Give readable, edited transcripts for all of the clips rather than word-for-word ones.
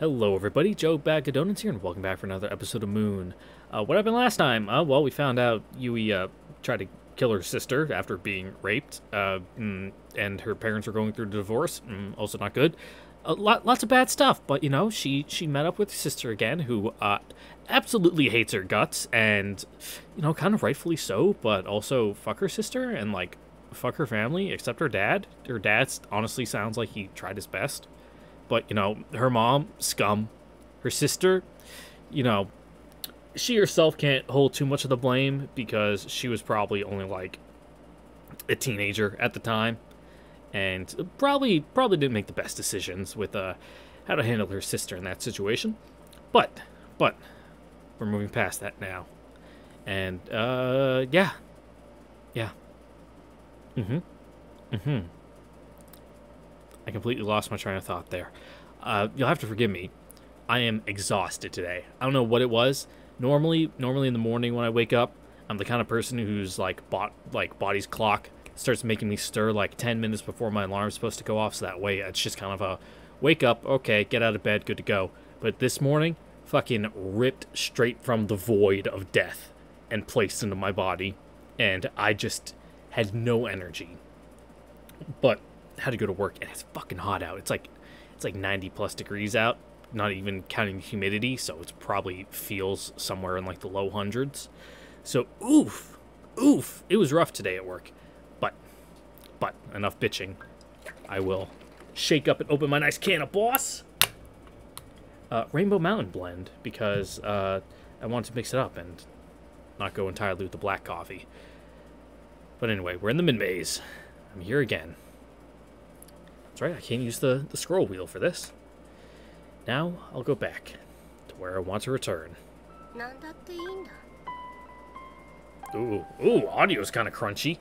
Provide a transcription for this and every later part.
Hello everybody, Joe Bag of Donuts here, and welcome back for another episode of Moon. What happened last time? Well, we found out Yui tried to kill her sister after being raped, and her parents were going through a divorce, also not good. Lots of bad stuff, but you know, she met up with her sister again, who absolutely hates her guts, and you know, kind of rightfully so, but also fuck her sister, and like, fuck her family, except her dad. Her dad honestly sounds like he tried his best. But, you know, her mom, scum. Her sister, you know, she herself can't hold too much of the blame because she was probably only, like, a teenager at the time. And probably didn't make the best decisions with how to handle her sister in that situation. But, we're moving past that now. And, yeah. I completely lost my train of thought there. You'll have to forgive me. I am exhausted today. I don't know what it was. Normally in the morning when I wake up, I'm the kind of person who's like body's clock starts making me stir like 10 minutes before my alarm's supposed to go off, so that way it's just kind of a wake up, okay, get out of bed, good to go. But this morning, fucking ripped straight from the void of death and placed into my body, and I just had no energy. But had to go to work, and it's fucking hot out. It's like 90 plus degrees out, not even counting the humidity, so it's probably feels somewhere in like the low hundreds. So oof, it was rough today at work. But enough bitching. I will shake up and open my nice can of Boss Rainbow Mountain blend, because I wanted to mix it up and not go entirely with the black coffee. But anyway, we're in the mid-maze. I'm here again. That's right, I can't use the scroll wheel for this. Now, I'll go back to where I want to return. Ooh, audio's kind of crunchy.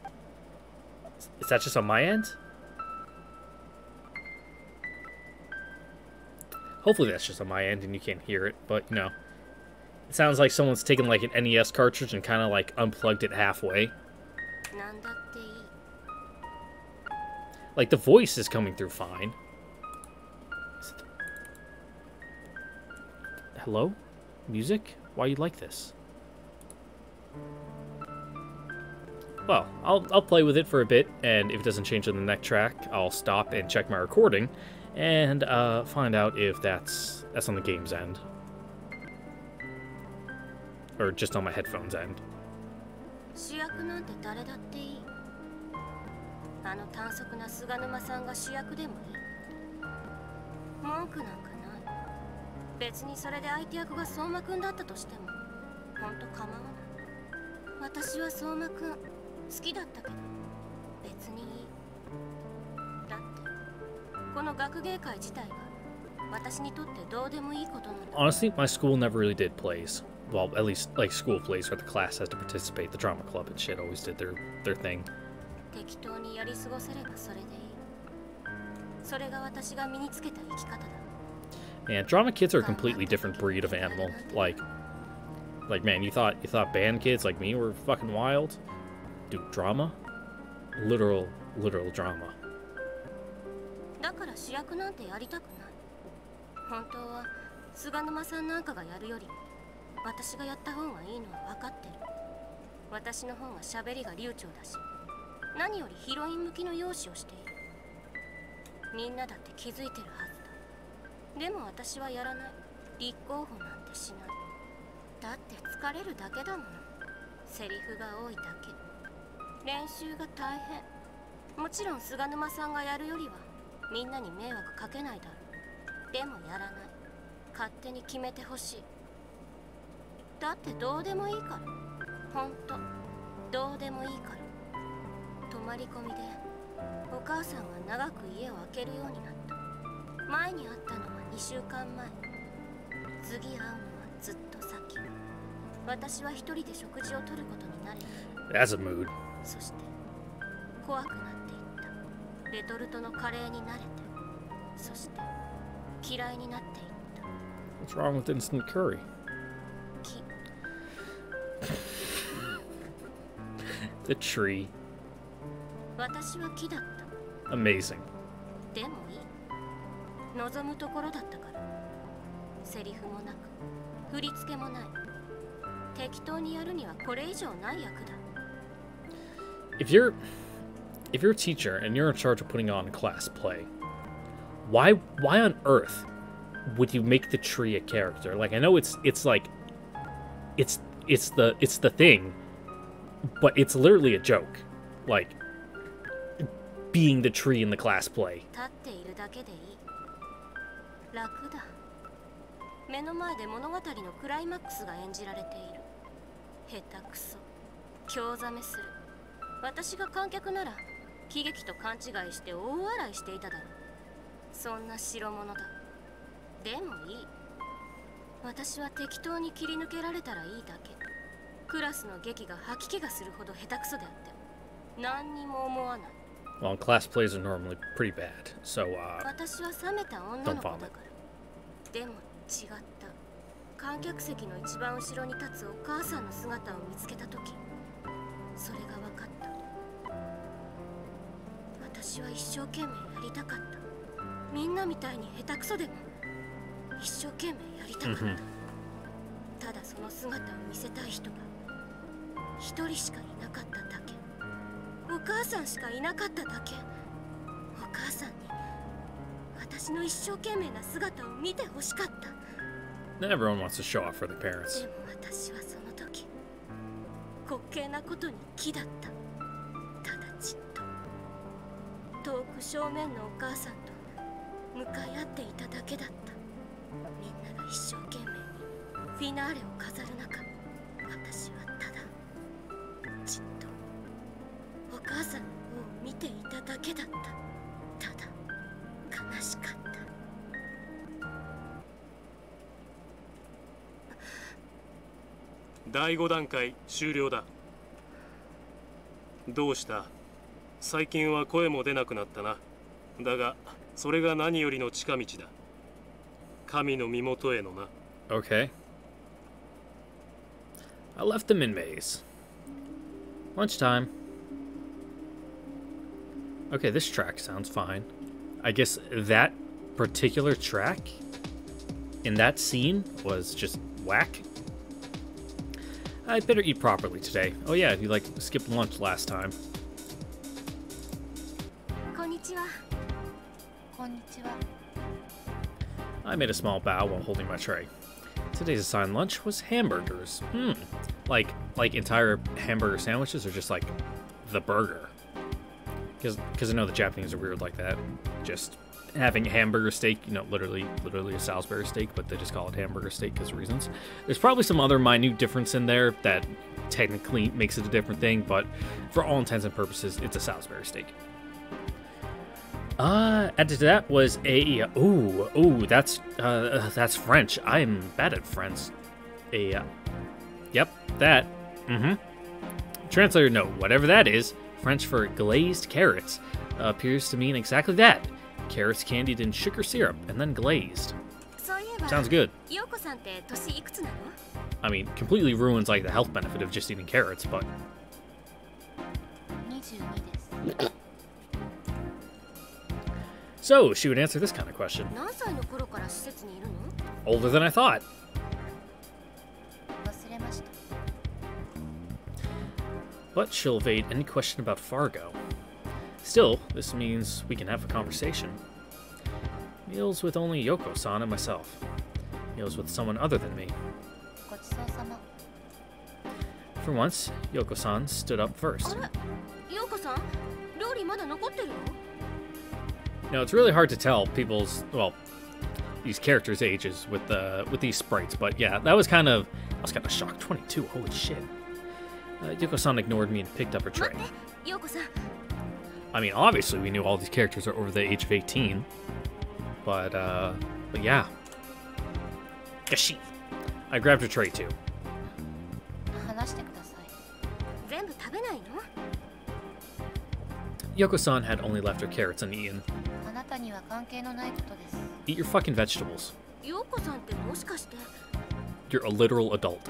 Is that just on my end? Hopefully that's just on my end and you can't hear it, but, you know. It sounds like someone's taken, like, an NES cartridge and kind of, like, unplugged it halfway. Like, the voice is coming through fine. Hello? Music? Why you like this? Well, I'll play with it for a bit, and if it doesn't change on the next track, I'll stop and check my recording, and find out if that's on the game's end. Or just on my headphones end. あの短足な菅沼さんが主役でもいい。文句なんかない。別にそれで相手役が相馬くんだったとしても、ほんと構わない。私は相馬くん好きだったけど、別にいい。だって、この学芸会自体は私にとってどうでもいいことなんだ。Honestly, my school never really did plays. Well, at least like school plays where the class has to participate. The drama club and shit always did their thing. 適当にやり過ごせればそれでいい。それが私が身につけた生き方だ。Man, drama kids are a completely different breed of animal. Like man, you thought band kids like me were fucking wild? Dude, drama? Literal drama. だから主役なんてやりたくない。本当は菅沼さんなんかがやるより私がやった方がいいのは分かってる。私の方が喋りが流暢だし。何よりヒロイン向きの容姿をしている。みんなだって気づいてるはずだ。でも私はやらない。立候補なんてしない。だって疲れるだけだもの。セリフが多いだけ。練習が大変。もちろん菅沼さんがやるよりはみんなに迷惑かけないだろう。でもやらない。勝手に決めてほしい。だってどうでもいいから。ほんとどうでもいいから。泊まり込みでお母さんが長く家を空けるようになった。前に会ったのは2週間前。次会うのはずっと先。私は一人で食事をとることになれた。 That's a mood. そして怖くなっていった。レトルトのカレーに慣れて、そして嫌いになっていった。 What's wrong with instant curry? The tree. 私は木だった。 Amazing. でもいい。望むところだったから。セリフもなく振り付けもない。適当にやるにはこれ以上ない役だ。If you're a teacher and you're in charge of putting on a class play, why on earth would you make the tree a character? Like, I know it's like it's the thing, but it's literally a joke. Like being the tree in the class play. 立っているだけでいい。楽だ。目の前で物語のクライマックスが演じられている。下手くそ。興ざめする。私が観客なら喜劇と勘違いして大笑いしていただろう。そんな代物だ。でもいい。私は適当に切り抜けられたらいいだけ。クラスの劇が吐き気がするほど下手くそであって何にも思わない。Well, class plays are normally pretty bad, so 私は冷めた女の子だから。でも違った。観客席の一番後ろに立つお母さんの姿を見つけたとき、それが分かった。私は一生懸命やりたかった。みんなみたいに下手くそでも一生懸命やりたかった。ただその姿を見せたい人が一人しかいなかっただけ。お母さんしかいなかっただけ。お母さんに私の一生懸命な姿を見てほしかった。everyone wants to show off for their parents. でも私はその時滑稽なことに気だった。ただじっと遠く正面のお母さんと向かい合っていただけだった。みんなが一生懸命にフィナーレを飾る中、私はただじっとお母さんの方を見ていただけだった。ただ悲しかった。第5段階終了だ。どうした？最近は声も出なくなったな。だがそれが何よりの近道だ。神の身元へのな。Okay. I left them in maze. Lunchtime. Okay, this track sounds fine. I guess that particular track in that scene was just whack. I'd better eat properly today. Oh yeah, you like skipped lunch last time. こんにちは。こんにちは。I made a small bow while holding my tray. Today's assigned lunch was hamburgers. Like entire hamburger sandwiches, or just like the burger? Because I know the Japanese are weird like that. Just having hamburger steak, you know, literally a Salisbury steak, but they just call it hamburger steak because of reasons. There's probably some other minute difference in there that technically makes it a different thing, but for all intents and purposes, it's a Salisbury steak. Added to that was a that's French. I'm bad at French. Yep, that. Translator note: whatever that is, French for glazed carrots, appears to mean exactly that. Carrots candied in sugar syrup and then glazed. Sounds good. I mean, completely ruins like the health benefit of just eating carrots, but. So, she would answer this kind of question. Older than I thought. But she'll evade any question about Fargo. Still, this means we can have a conversation. Meals with only Yoko-san and myself. Meals with someone other than me. For once, Yoko-san stood up first. Now, it's really hard to tell people's, well, these characters' ages with these sprites, but yeah, I was kind of shocked. 22, holy shit. Yoko-san ignored me and picked up her tray. I mean, obviously we knew all these characters are over the age of 18, but yeah. Gashi. I grabbed her tray too. Yoko-san had only left her carrots uneaten. Eat your fucking vegetables. You're a literal adult.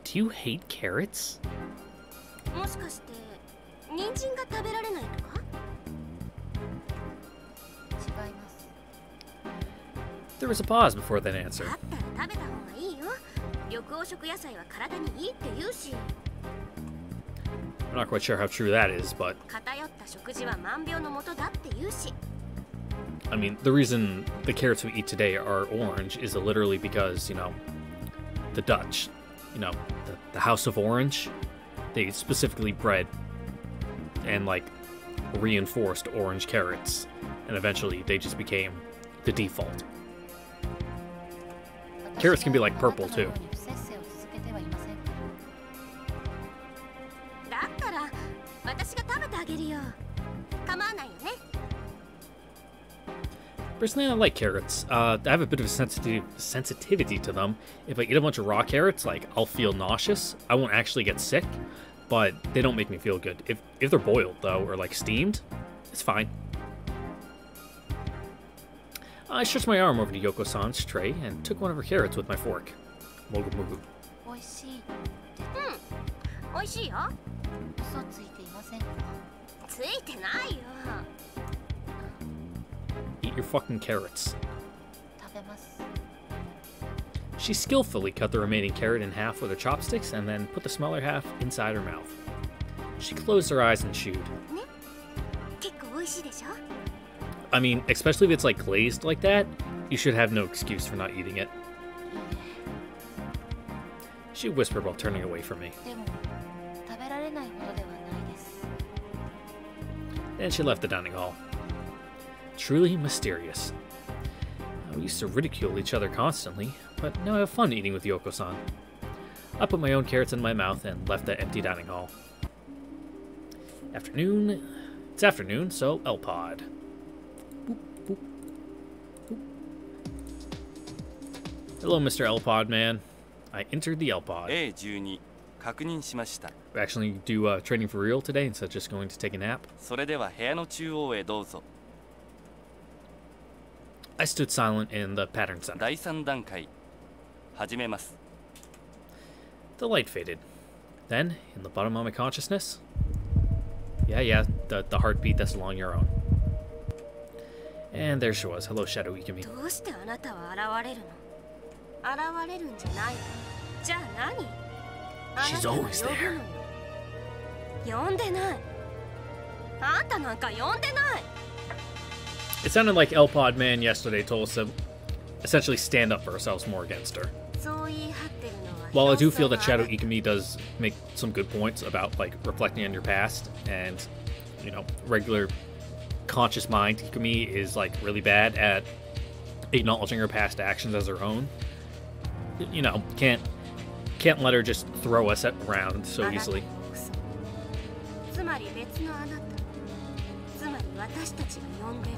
Do you hate carrots? There was a pause before that answer. だったら食べた方がいいよ。緑黄色野菜は体にいいって言うし。 I'm not quite sure how true that is, but 偏った食事は万病のもとだって言うし。 I mean, the reason the carrots we eat today are orange is literally because, you know, the Dutch, you know, the House of Orange, they specifically bred and, like, reinforced orange carrots, and eventually they just became the default. Carrots can be, like, purple, too. だったら私が食べてあげるよ。構わないよね。 Personally, I like carrots. I have a bit of a sensitivity to them. If I eat a bunch of raw carrots, like, I'll feel nauseous. I won't actually get sick, but they don't make me feel good. If they're boiled, though, or, like, steamed, it's fine. I stretched my arm over to Yoko-san's tray and took one of her carrots with my fork. Mogu mogu. おいしい。美味しいよ。嘘ついていませんか？ついてないよ。 Eat your fucking carrots. 食べます。 She skillfully cut the remaining carrot in half with her chopsticks and then put the smaller half inside her mouth. She closed her eyes and chewed. ね。結構美味しいでしょ？ I mean, especially if it's like glazed like that, you should have no excuse for not eating it. She whispered while turning away from me. でも食べられないほどではないです。 And she left the dining hall. Truly mysterious. We used to ridicule each other constantly, but now I have fun eating with Yoko-san. I put my own carrots in my mouth and left the empty dining hall. Afternoon. It's afternoon, so L-Pod. Boop, boop, boop. Hello, Mr. L-Pod man. I entered the L-Pod. A12 確認しました。 We actually do training for real today instead of just going to take a nap. それでは部屋の中央へどうぞ。 I stood silent in the pattern center. 第3段階始めます。 The light faded. Then, in the bottom of my consciousness, yeah, the heartbeat that's along your own. And there she was. Hello, Shadow Ikumi. どうしてあなたは現れるの？現れるんじゃないの？じゃあ何？ She's always there. 呼んでない。あんたなんか呼んでない。 It sounded like L-Pod Man yesterday told us to essentially stand up for ourselves more against her. そう言い張ってるのは。 While I do feel that Shadow Ikumi does make some good points about, like, reflecting on your past and, you know, regular conscious mind Ikumi is, like, really bad at acknowledging her past actions as her own. You know, can't let her just throw us around so easily. つまり別のあなた。つまり私たちが呼んでる。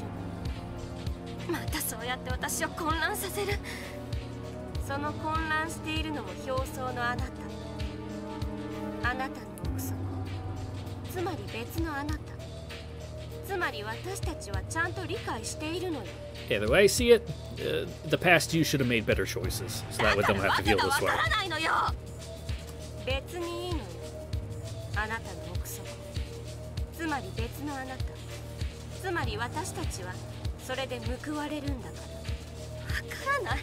またそうやって私を混乱させる。その混乱しているのも表層のあなた。あなたの奥底。つまり別のあなた。つまり私たちはちゃんと理解しているのよ。 Yeah, the way I see it, the past you should have made better choices, so that way they don't have to feel this way. 別にいいのよ。あなたの奥底。つまり別のあなた。つまり私たちはそれで報われるんだから。わからない。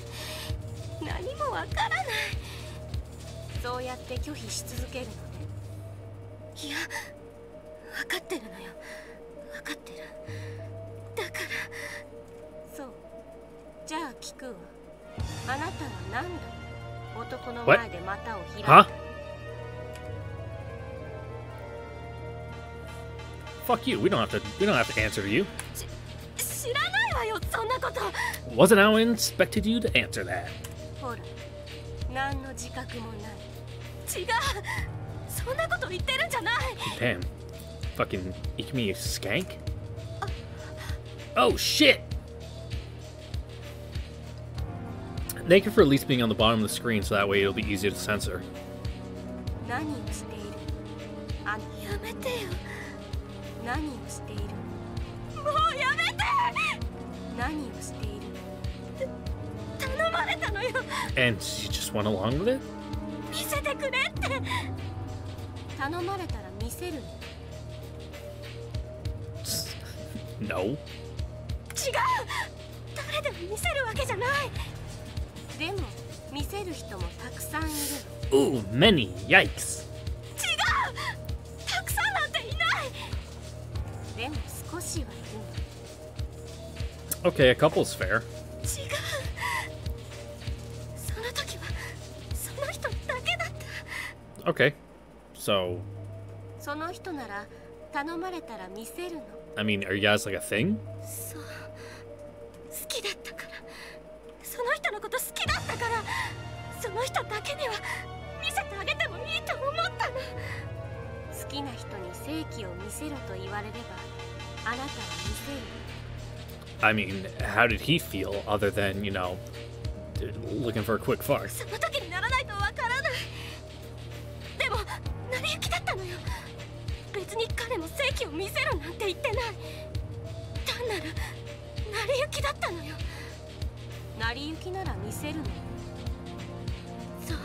何もわからない。そうやって拒否し続けるのね。いや、わかってるのよ。わかってる。だから。そう。じゃあ聞くわ。あなたは何度男の前で股を開いた。 Huh? Fuck you. We don't have to answer to you. 知らないわよ、そんなこと。 Wasn't how I expected you to answer that. ほら、何の自覚もない。違う。そんなこと言ってるんじゃない。 Damn. Fucking Ikumi skank? Oh shit! Thank you for at least being on the bottom of the screen so that way it'll be easier to censor. 何をしている？あ、やめてよ。何をしている？もうやめて！何をしている？頼まれたのよ。 And you just went along with it? 見せてくれって。頼まれたら見せるの。 No. 違う。誰誰でも見せるわけじゃない。でも見せる人もたくさんいる。 Ooh, many. Yikes. 違う、たくさんなんていない。でも少しはいる。 Okay, a couple's fair. 違う、その時はその人だけだった。 Okay. So, その人なら頼まれたら見せるの。 I mean, are you guys like a thing? そう、好きだったから、その人のこと好きだったから、その人だけには見せてあげてもいいと思ったの。好きな人に正気を見せろと言われれば、あなたは見せる。 I mean, how did he feel other than, you know, looking for a quick fart? その時にならないとわからない。でも成り行きだったのよ。別に彼も正気を見せろなんて言ってない。単なる成り行きだったのよ。成り行きなら見せるの。そう、好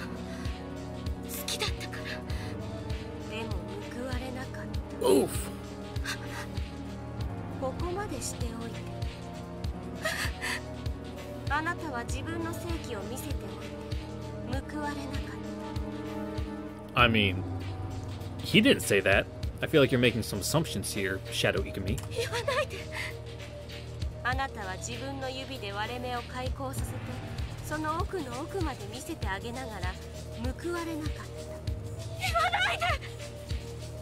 きだったから。でも報われなかった。 Oof. ここまでしておいてあなたは自分の正気を見せておいて報われなかった。 I mean, he didn't say that. I feel like you're making some assumptions here, Shadow Ikumi. 言わないで。あなたは自分の指で割れ目を開口させて、その奥の奥まで見せてあげながら報われなかった。言わないで。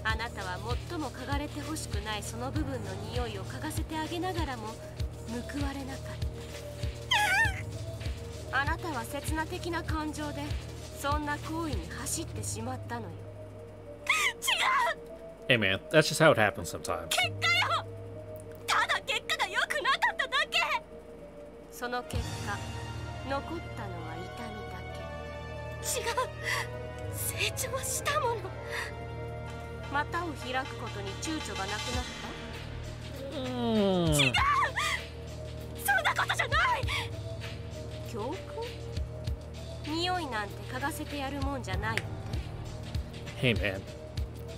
あなたは最も嗅がれてほしくないその部分の匂いを嗅がせてあげながらも報われなかった。あなたは刹那的な感情でそんな行為に走ってしまったのよ。違う。 Hey man, that's just how it happens sometimes. 結果よ。ただ結果が良くなかっただけ。その結果残ったのは痛みだけ。違う、成長したもの。股を開くことに躊躇がなくなった。 Mm. 違う、そんなことじゃない。教訓？匂いなんて嗅がせてやるもんじゃないって。 Hey man,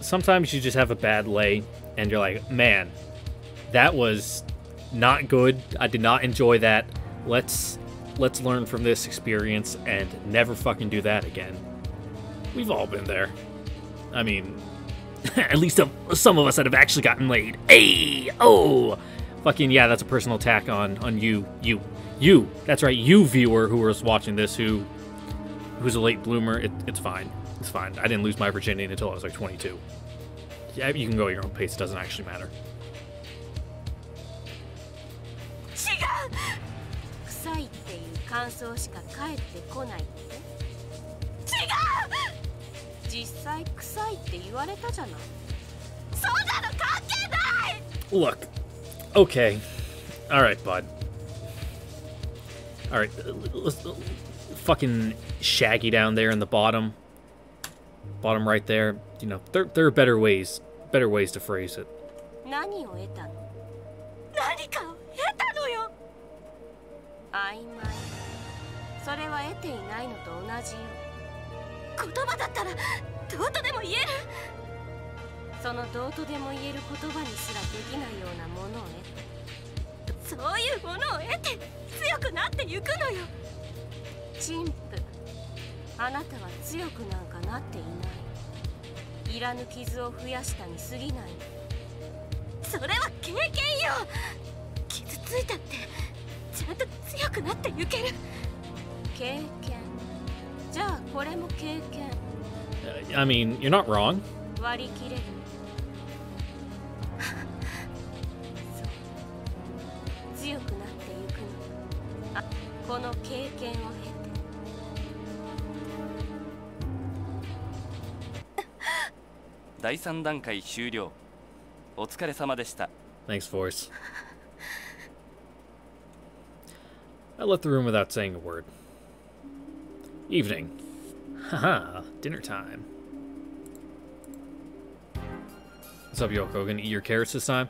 sometimes you just have a bad lay and you're like, man, that was not good. I did not enjoy that. Let's learn from this experience and never fucking do that again. We've all been there. I mean, at least some of us that have actually gotten laid. Hey, oh, fucking yeah, that's a personal attack on you. That's right, you viewer who was watching this who's a late bloomer. It's fine. It's fine. I didn't lose my virginity until I was like 22. Yeah, you can go at your own pace. It doesn't actually matter. 違う。臭いっていう感想しか返ってこないって。違う。実際臭いって言われたじゃない。そんなの関係ない。 Look, okay, all right, bud. All right, let's fucking Shaggy down there in the bottom right there. You know, there are better ways to phrase it. 何を得たの？何かを得たのよ。曖昧。それは得ていないのと同じよ。言葉だったらどうとでも言える。そのどうとでも言える言葉にすらできないようなものを得て、そういうものを得て強くなってゆくのよ。陳腐。あなたは強くなんかなっていない。いらぬ傷を増やしたに過ぎない。それは経験よ。傷ついたってちゃんと強くなってゆける。経験。じゃあこれも経験。I mean, you're not wrong. 割り切れる。そう。強くなってゆくの。あ、この経験を経て。第3段階終了。お疲れ様でした。 Thanks, Force. I left the room without saying a word. Evening. Haha, dinner time. What's up, Yoko? Gonna eat your carrots this time?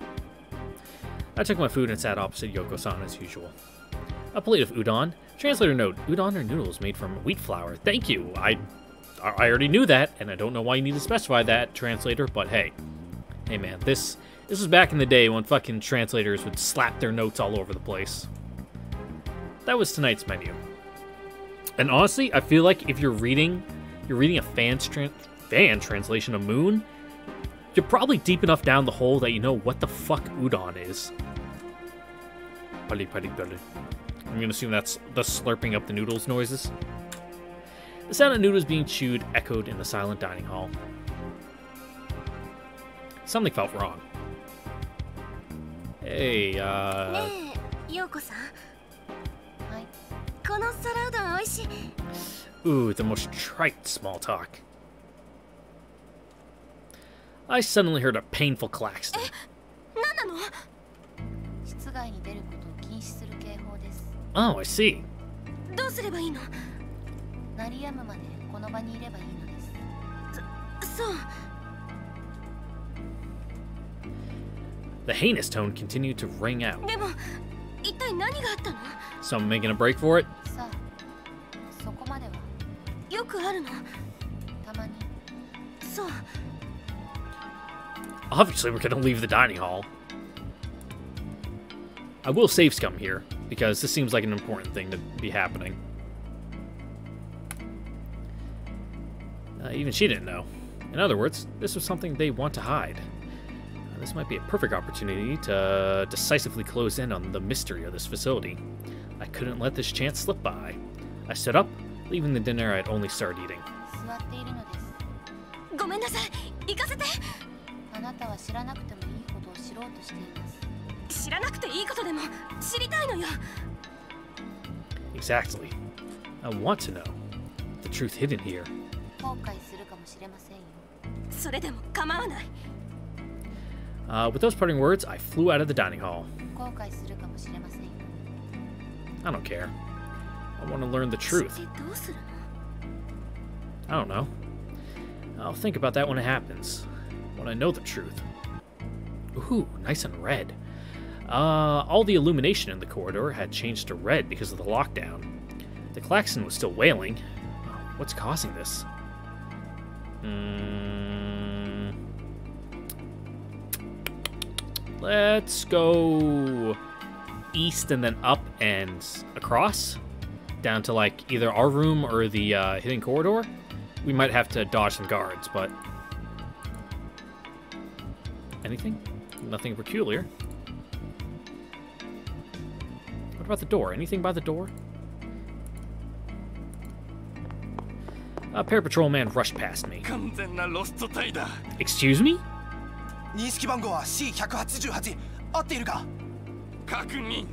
I took my food and sat opposite Yoko-san as usual. A plate of udon. Translator note, udon are noodles made from wheat flour. Thank you. I already knew that, and I don't know why you need to specify that, translator, but hey. Hey man, this was back in the day when fucking translators would slap their notes all over the place. that was tonight's menu. And honestly, I feel like if you're reading a fan translation of Moon, you're probably deep enough down the hole that you know what the fuck udon is. Pali pali pali. I'm gonna assume that's the slurping up the noodles noises. The sound of noodles being chewed echoed in the silent dining hall. Something felt wrong. Hey, ねえ、陽子さん。はい。この皿うどん美味しい。 Ooh, the most trite small talk. I suddenly heard a painful klaxon. 何なの？ 室外に出ることを禁止する警報です。 Oh, I see. どうすればいいの？鳴り止むまでこの場にいればいいのです。そう。 The heinous tone continued to ring out. でも、一体何があったの？ Someone making a break for it? さあ、そこまでは。よくあるの？たまに。そう。 Obviously, we're gonna leave the dining hall. I will save scum here, because this seems like an important thing to be happening. Even she didn't know. In other words, this was something they want to hide. This might be a perfect opportunity to decisively close in on the mystery of this facility. I couldn't let this chance slip by. I stood up, leaving the dinner I'd only started eating. 座っているのです。ごめんなさい。行かせて。あなたは知らなくてもいいことを知ろうとしています。知らなくていいことでも知りたいのよ。 Exactly. I want to know the truth hidden here. 後悔するかもしれませんよ。それでも構わない。 With those parting words, I flew out of the dining hall. 後悔するかもしれませんよ。 I don't care. I want to learn the truth. 知ってどうするの？ I don't know. I'll think about that when it happens. When I know the truth. Ooh, nice and red. All the illumination in the corridor had changed to red because of the lockdown. The klaxon was still wailing. What's causing this? Let's go east and then up and across. Down to like either our room or the hidden corridor. We might have to dodge some guards, but... Anything? Nothing peculiar. What about the door? Anything by the door? A parapatrolman rushed past me. 完全なロストタイだ。 Excuse me? 認識番号は C188 合っているか？確認。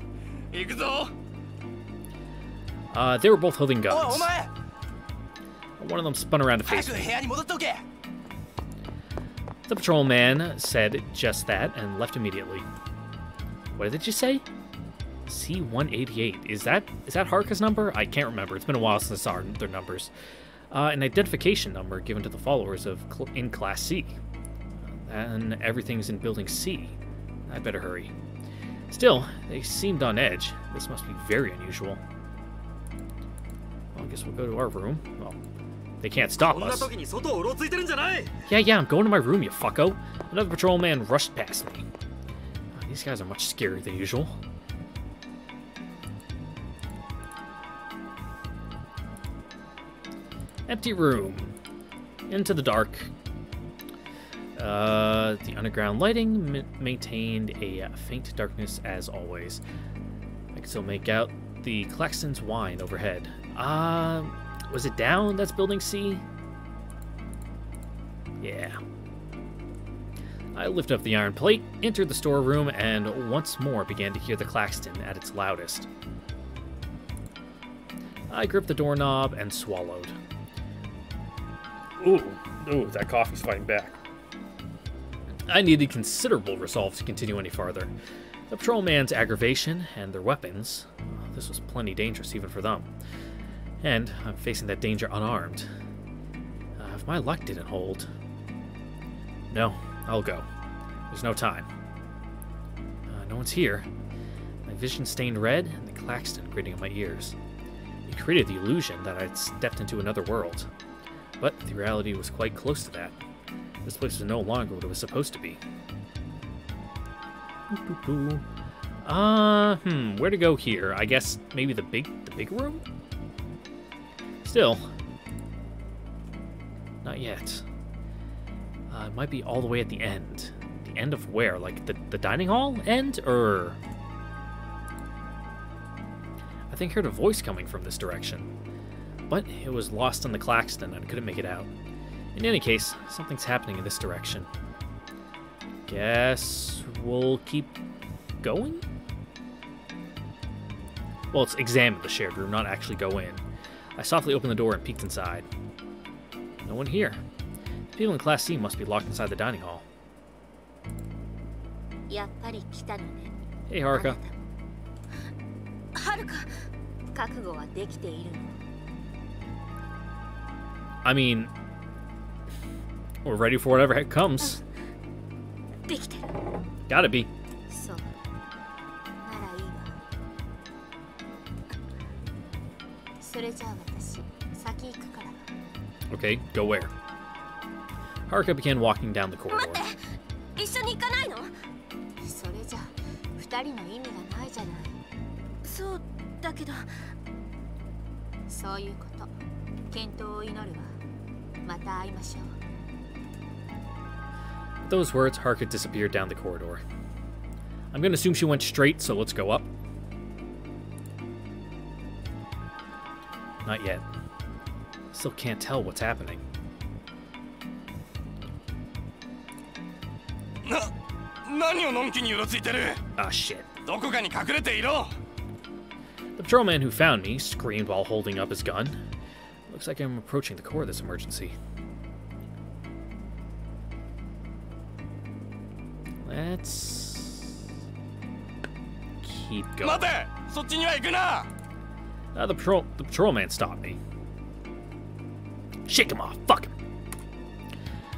行くぞ。They were both holding おい guns. お前 One of them spun around to 早 face く me. 部屋に戻っておけ。 The patrolman said just that and left immediately. What did you say? C-188. Is that Haruka's number? I can't remember. It's been a while since I saw their numbers. An identification number given to the followers of in Class C. And everything's in Building C. I'd better hurry. Still, they seemed on edge. This must be very unusual. Well, I guess we'll go to our room. Well, they can't stop こんな us. 時に外をうろついてるんじゃない。 Yeah, I'm going to my room, you fucko. Another patrolman rushed past me. These guys are much scarier than usual. Empty room. Into the dark. The underground lighting maintained a faint darkness as always. I can still make out the klaxon's whine overhead. Was it down? That's Building C? Yeah. I lifted up the iron plate, entered the storeroom, and once more began to hear the klaxon at its loudest. I gripped the doorknob and swallowed. Ooh, that coffee's fighting back. I needed considerable resolve to continue any farther. The patrolman's aggravation and their weapons, this was plenty dangerous even for them. And I'm facing that danger unarmed. If my luck didn't hold... No, I'll go. There's no time. No one's here. My vision stained red and the klaxon grating in my ears. It created the illusion that I'd stepped into another world. But the reality was quite close to that. This place was no longer what it was supposed to be. Where to go here? I guess maybe the big room? Still. Not yet. It might be all the way at the end. The end of where? Like the dining hall end? Or... I think I heard a voice coming from this direction. But it was lost on the claxton and I couldn't make it out. In any case, something's happening in this direction. Guess we'll keep going? Well, it's examine the shared room, not actually go in. I softly opened the door and peeked inside. No one here. The people in Class C must be locked inside the dining hall. やっぱり来たのね。 Hey, Haruka. はるか、覚悟はできているの。 I mean, we're ready for whatever heck comes. できてる。 Gotta be. そう。ならいいわ。それじゃあ私、先行くから。 Okay, go where? Haruka began walking down the corridor. 待って、一緒に行かないの？それじゃ二人の意味がないじゃない。そうだけど。そういうこと。健闘を祈るわ。また会いましょう。 With those words, Haruka disappeared down the corridor. I'm gonna assume she went straight, so let's go up. Not yet. Still can't tell what's happening. 何をのんきにうろついてる Ah, shit. どこかに隠れていろ The patrolman who found me screamed while holding up his gun. Looks like I'm approaching the core of this emergency. Let's keep going. 待てそっちには行くな The patrolman stopped me. Shake him off. Fuck him.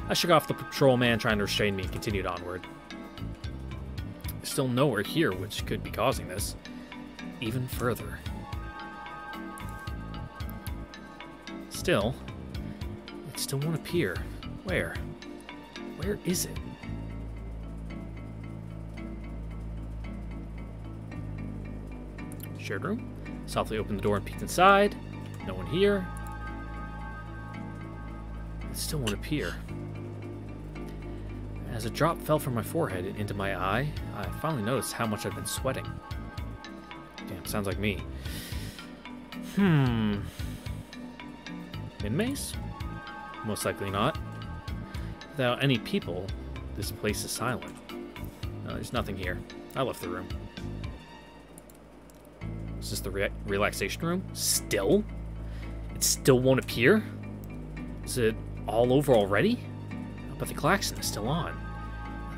I shook off the patrolman trying to restrain me and continued onward. There's still nowhere here which could be causing this. Even further. Still, it still won't appear. Where? Where is it? Shared room. Softly opened the door and peeked inside. No one here. It still won't appear. As a drop fell from my forehead and into my eye, I finally noticed how much I've been sweating. Damn, sounds like me. Inmates? Most likely not. Without any people, this place is silent. No, there's nothing here. I left the room. Is this the relaxation room? Still? It still won't appear? Is it all over already? But the klaxon is still on.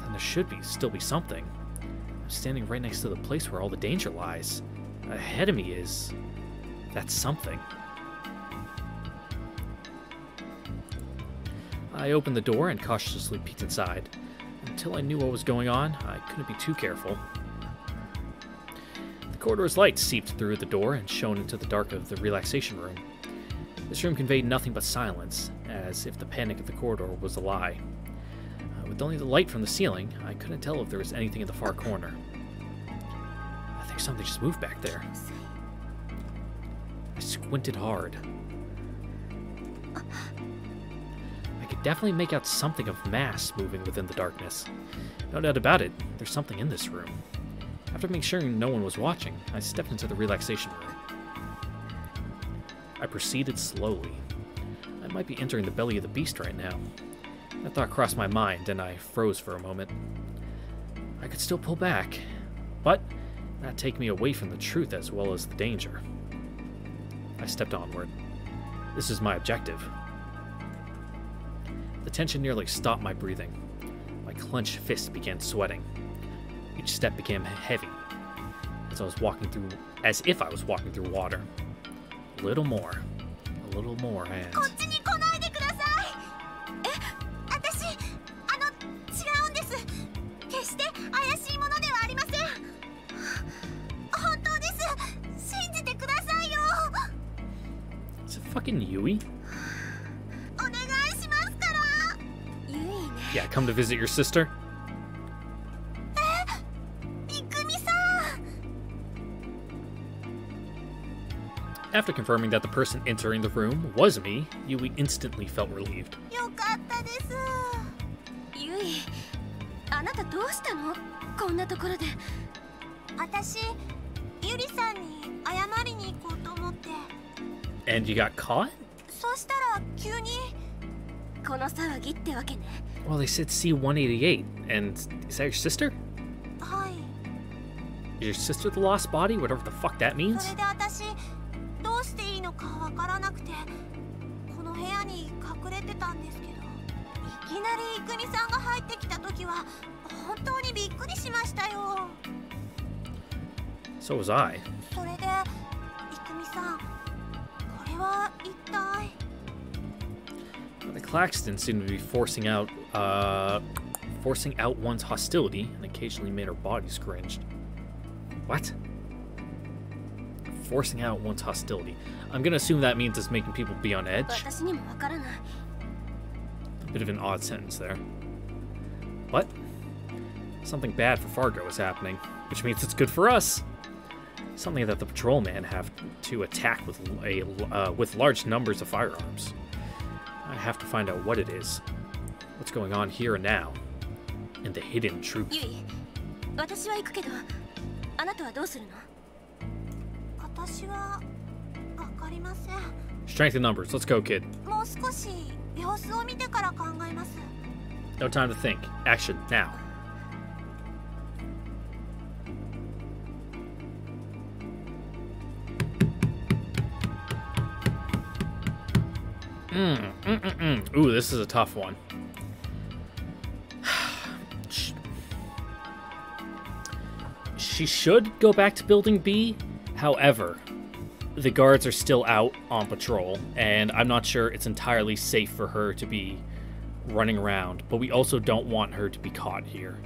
And there should still be something. I'm standing right next to the place where all the danger lies. Ahead of me is... that something. I opened the door and cautiously peeked inside. Until I knew what was going on, I couldn't be too careful. The corridor's light seeped through the door and shone into the dark of the relaxation room. This room conveyed nothing but silence, as if the panic of the corridor was a lie. With only the light from the ceiling, I couldn't tell if there was anything in the far corner. I think something just moved back there. I squinted hard. I could definitely make out something of mass moving within the darkness. No doubt about it, there's something in this room. After making sure no one was watching, I stepped into the relaxation room. I proceeded slowly. I might be entering the belly of the beast right now. That thought crossed my mind, and I froze for a moment. I could still pull back, but that'd take me away from the truth as well as the danger. I stepped onward. This is my objective. The tension nearly stopped my breathing. My clenched fist began sweating. Each step became heavy, as if I was walking through water. A little more, and... こっちに来ないでください。私、違うんです。決して怪しいものではありません。本当です。信じてくださいよ。Is it fucking Yui? お願いしますから。ユイね。Yeah, come to visit your sister? いくみさん。After confirming that the person entering the room was me, Yui instantly felt relieved. よかったです。ゆい、あなたどうしたの？こんなところで。私、ゆりさんに謝りに行こうと思って。And you got caught? そしたら急にこの騒ぎってわけね。Well, they said C-188, and is that your sister? はい。 Is your sister the lost body? Whatever the fuck that そ means? れで私どうしていいのかわからなくてこの部屋に隠れてたんですけど、いきなり郁美さんが入ってきた時は本当にびっくりしましたよ。 So was I. それで郁美さん、これは一体。 The Claxtons seem to be forcing out one's hostility and occasionally made our bodies cringed. What? Forcing out one's hostility. I'm gonna assume that means it's making people be on edge. 私にもわからない。 A bit of an odd sentence there. But something bad for Fargo is happening, which means it's good for us. Something that the patrolmen have to attack with large numbers of firearms. I have to find out what it is, what's going on here and now, and the hidden truth. ゆい、私は行くけど、あなたはどうするの？私はわかりません。 Strength in numbers. Let's go, kid. もう少し様子を見てから考えます。 No time to think. Action now. Ooh, this is a tough one. She should go back to Building B. However, the guards are still out on patrol, and I'm not sure it's entirely safe for her to be running around, but we also don't want her to be caught here.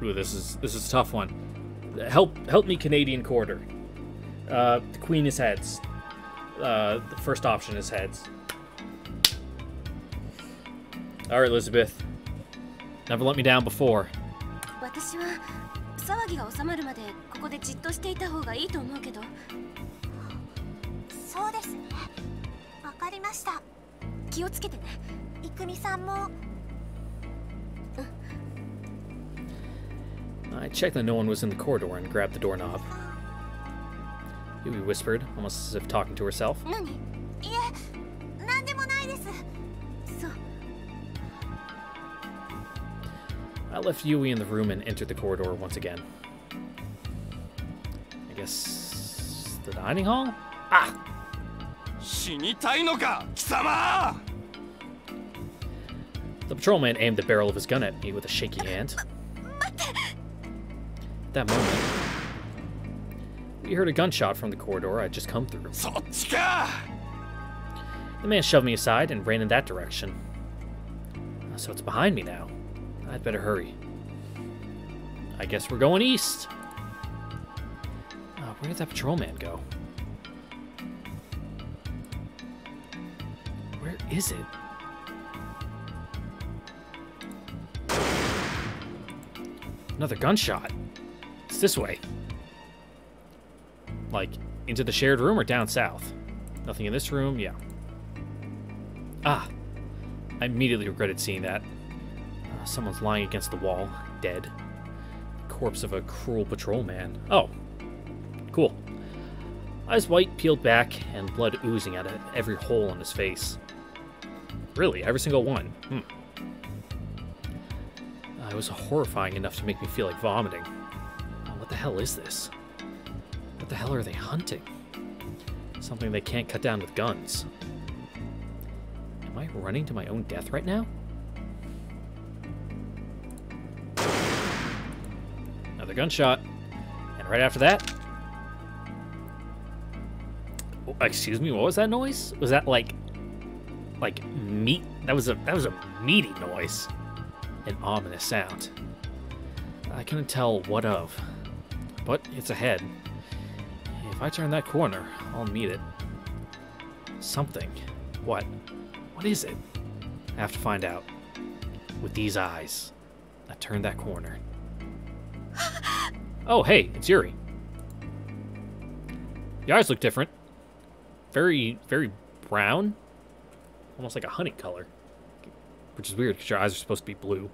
Ooh, this is a tough one. Help me, Canadian Quarter. The Queen is heads. The first option is heads. All right, Elizabeth. Never let me down before. 私は騒ぎが収まるまでここでじっとしていた方がいいと思うけど。そうですね。わかりました。気をつけてね。郁美さんも。I checked that no one was in the corridor and grabbed the doorknob. Yui whispered, almost as if talking to herself. 何？いえ、なんでもないです。そう。 I left Yui in the room and entered the corridor once again. I guess the dining hall? Ah! 死にたいのか、貴様! The patrolman aimed the barrel of his gun at me with a shaky hand. At that moment, we heard a gunshot from the corridor I'd just come through. そっちか! The man shoved me aside and ran in that direction. So it's behind me now. I'd better hurry. I guess we're going east. Where did that patrolman go? Where is it? Another gunshot. It's this way. Like, into the shared room or down south? Nothing in this room? Yeah. Ah. I immediately regretted seeing that. Someone's lying against the wall, dead. The corpse of a cruel patrolman. Oh. Cool. Eyes white, peeled back, and blood oozing out of every hole in his face. Really, every single one. It was horrifying enough to make me feel like vomiting. What the hell is this? What the hell are they hunting? Something they can't cut down with guns. Am I running to my own death right now? Another gunshot. And right after that... Oh, excuse me, what was that noise? Was that like meat? That was a meaty noise. An ominous sound. I couldn't tell what of, but it's ahead. If I turn that corner, I'll meet it. Something. What? What is it? I have to find out. With these eyes, I turned that corner. Oh, hey, it's Yuri. Your eyes look different. Very, very brown. Almost like a honey color. Which is weird because your eyes are supposed to be blue.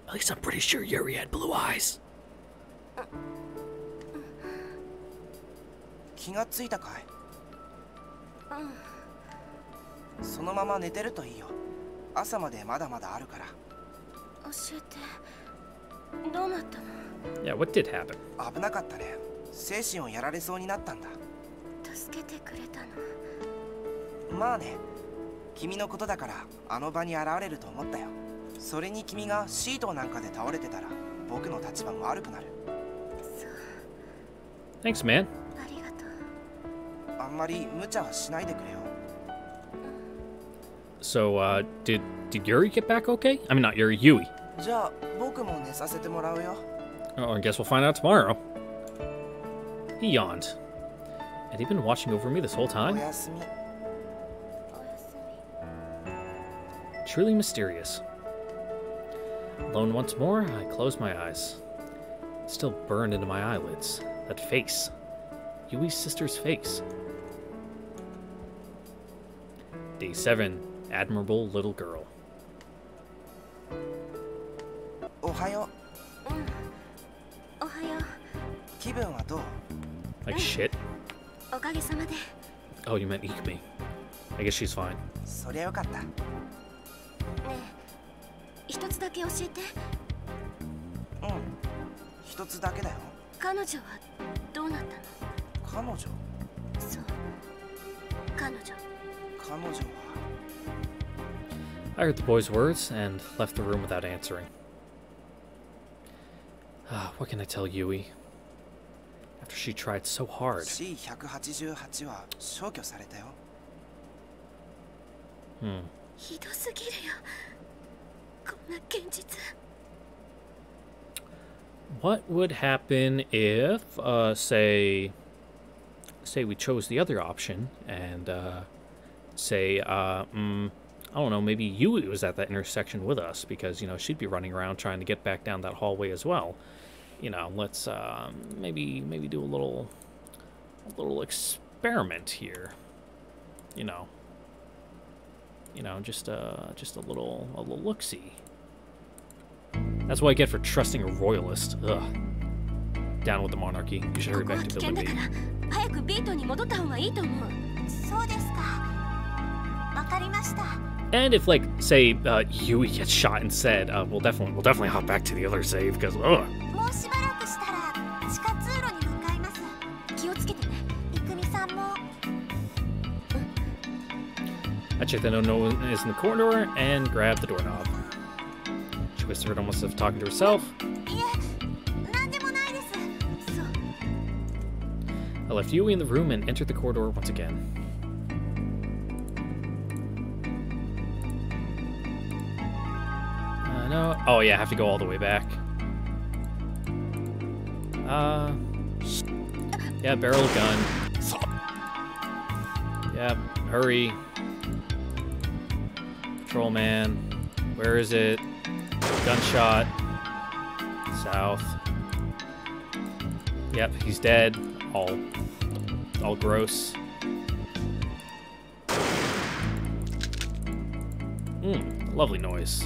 At least I'm pretty sure Yuri had blue eyes. 気がついたかい？そのまま寝てるといいよ。朝までまだまだあるから。教えて、どうなったの？ Yeah, what did happen? 危なかったね。精神をやられそうになったんだ。助けてくれたの？まあね、君のことだからあの場に現れると思ったよ。それに君がシートなんかで倒れてたら僕の立場も悪くなる。そう、 Thanks, man. ありがとう。あんまり無茶はしないでくれよ。So, did Yuri get back okay? I mean, not Yuri, Yui. じゃあ僕も寝させてもらうよ。 Oh, I guess we'll find out tomorrow. He yawned. Had he been watching over me this whole お time? やすみ。おやすみ。 Truly mysterious. Alone once more, I closed my eyes. It still burned into my eyelids. That face. Yui's sister's face. Day 7. Admirable little girl. おはよおはよう。気分はどう？ Like shit. う。おかげさまで。 Oh, you meant Ikumi. I guess she's fine. そりゃよかった。ねえ、一つだけ教えて。うん。一つだけだよ。彼女はどうなったの？彼女？そう、彼女。彼女は。 I heard the boy's words and left the room without answering. What can I tell Yui? After she tried so hard. C188 は消去されたよ。ひどすぎるよ。こんな現実。What would happen if, say we chose the other option and, I don't know, maybe Yui was at that intersection with us because, you know, she'd be running around trying to get back down that hallway as well. You know, let's maybe do a little experiment here. You know, just a little look-see. That's what I get for trusting a royalist. Ugh. Down with the monarchy. You should hurry ここは back 危 to 険だ Billy. から早くビートに戻った方がいいと思う。そうですか。わかりました。 And if, like, say, Yui gets shot instead, we'll definitely hop back to the other save because, ugh. もうしばらくしたら地下通路に向かいます。気をつけてね。いくみさんも。 I checked that no one is in the corridor and grabbed the doorknob. She whispered, almost as if talking to herself. いえ、なんでもないです。そう。 I left Yui in the room and entered the corridor once again. No. Oh, yeah, I have to go all the way back. Yeah, barrel gun. Yep, hurry. Patrol man. Where is it? Gunshot. South. Yep, he's dead. All gross. Lovely noise.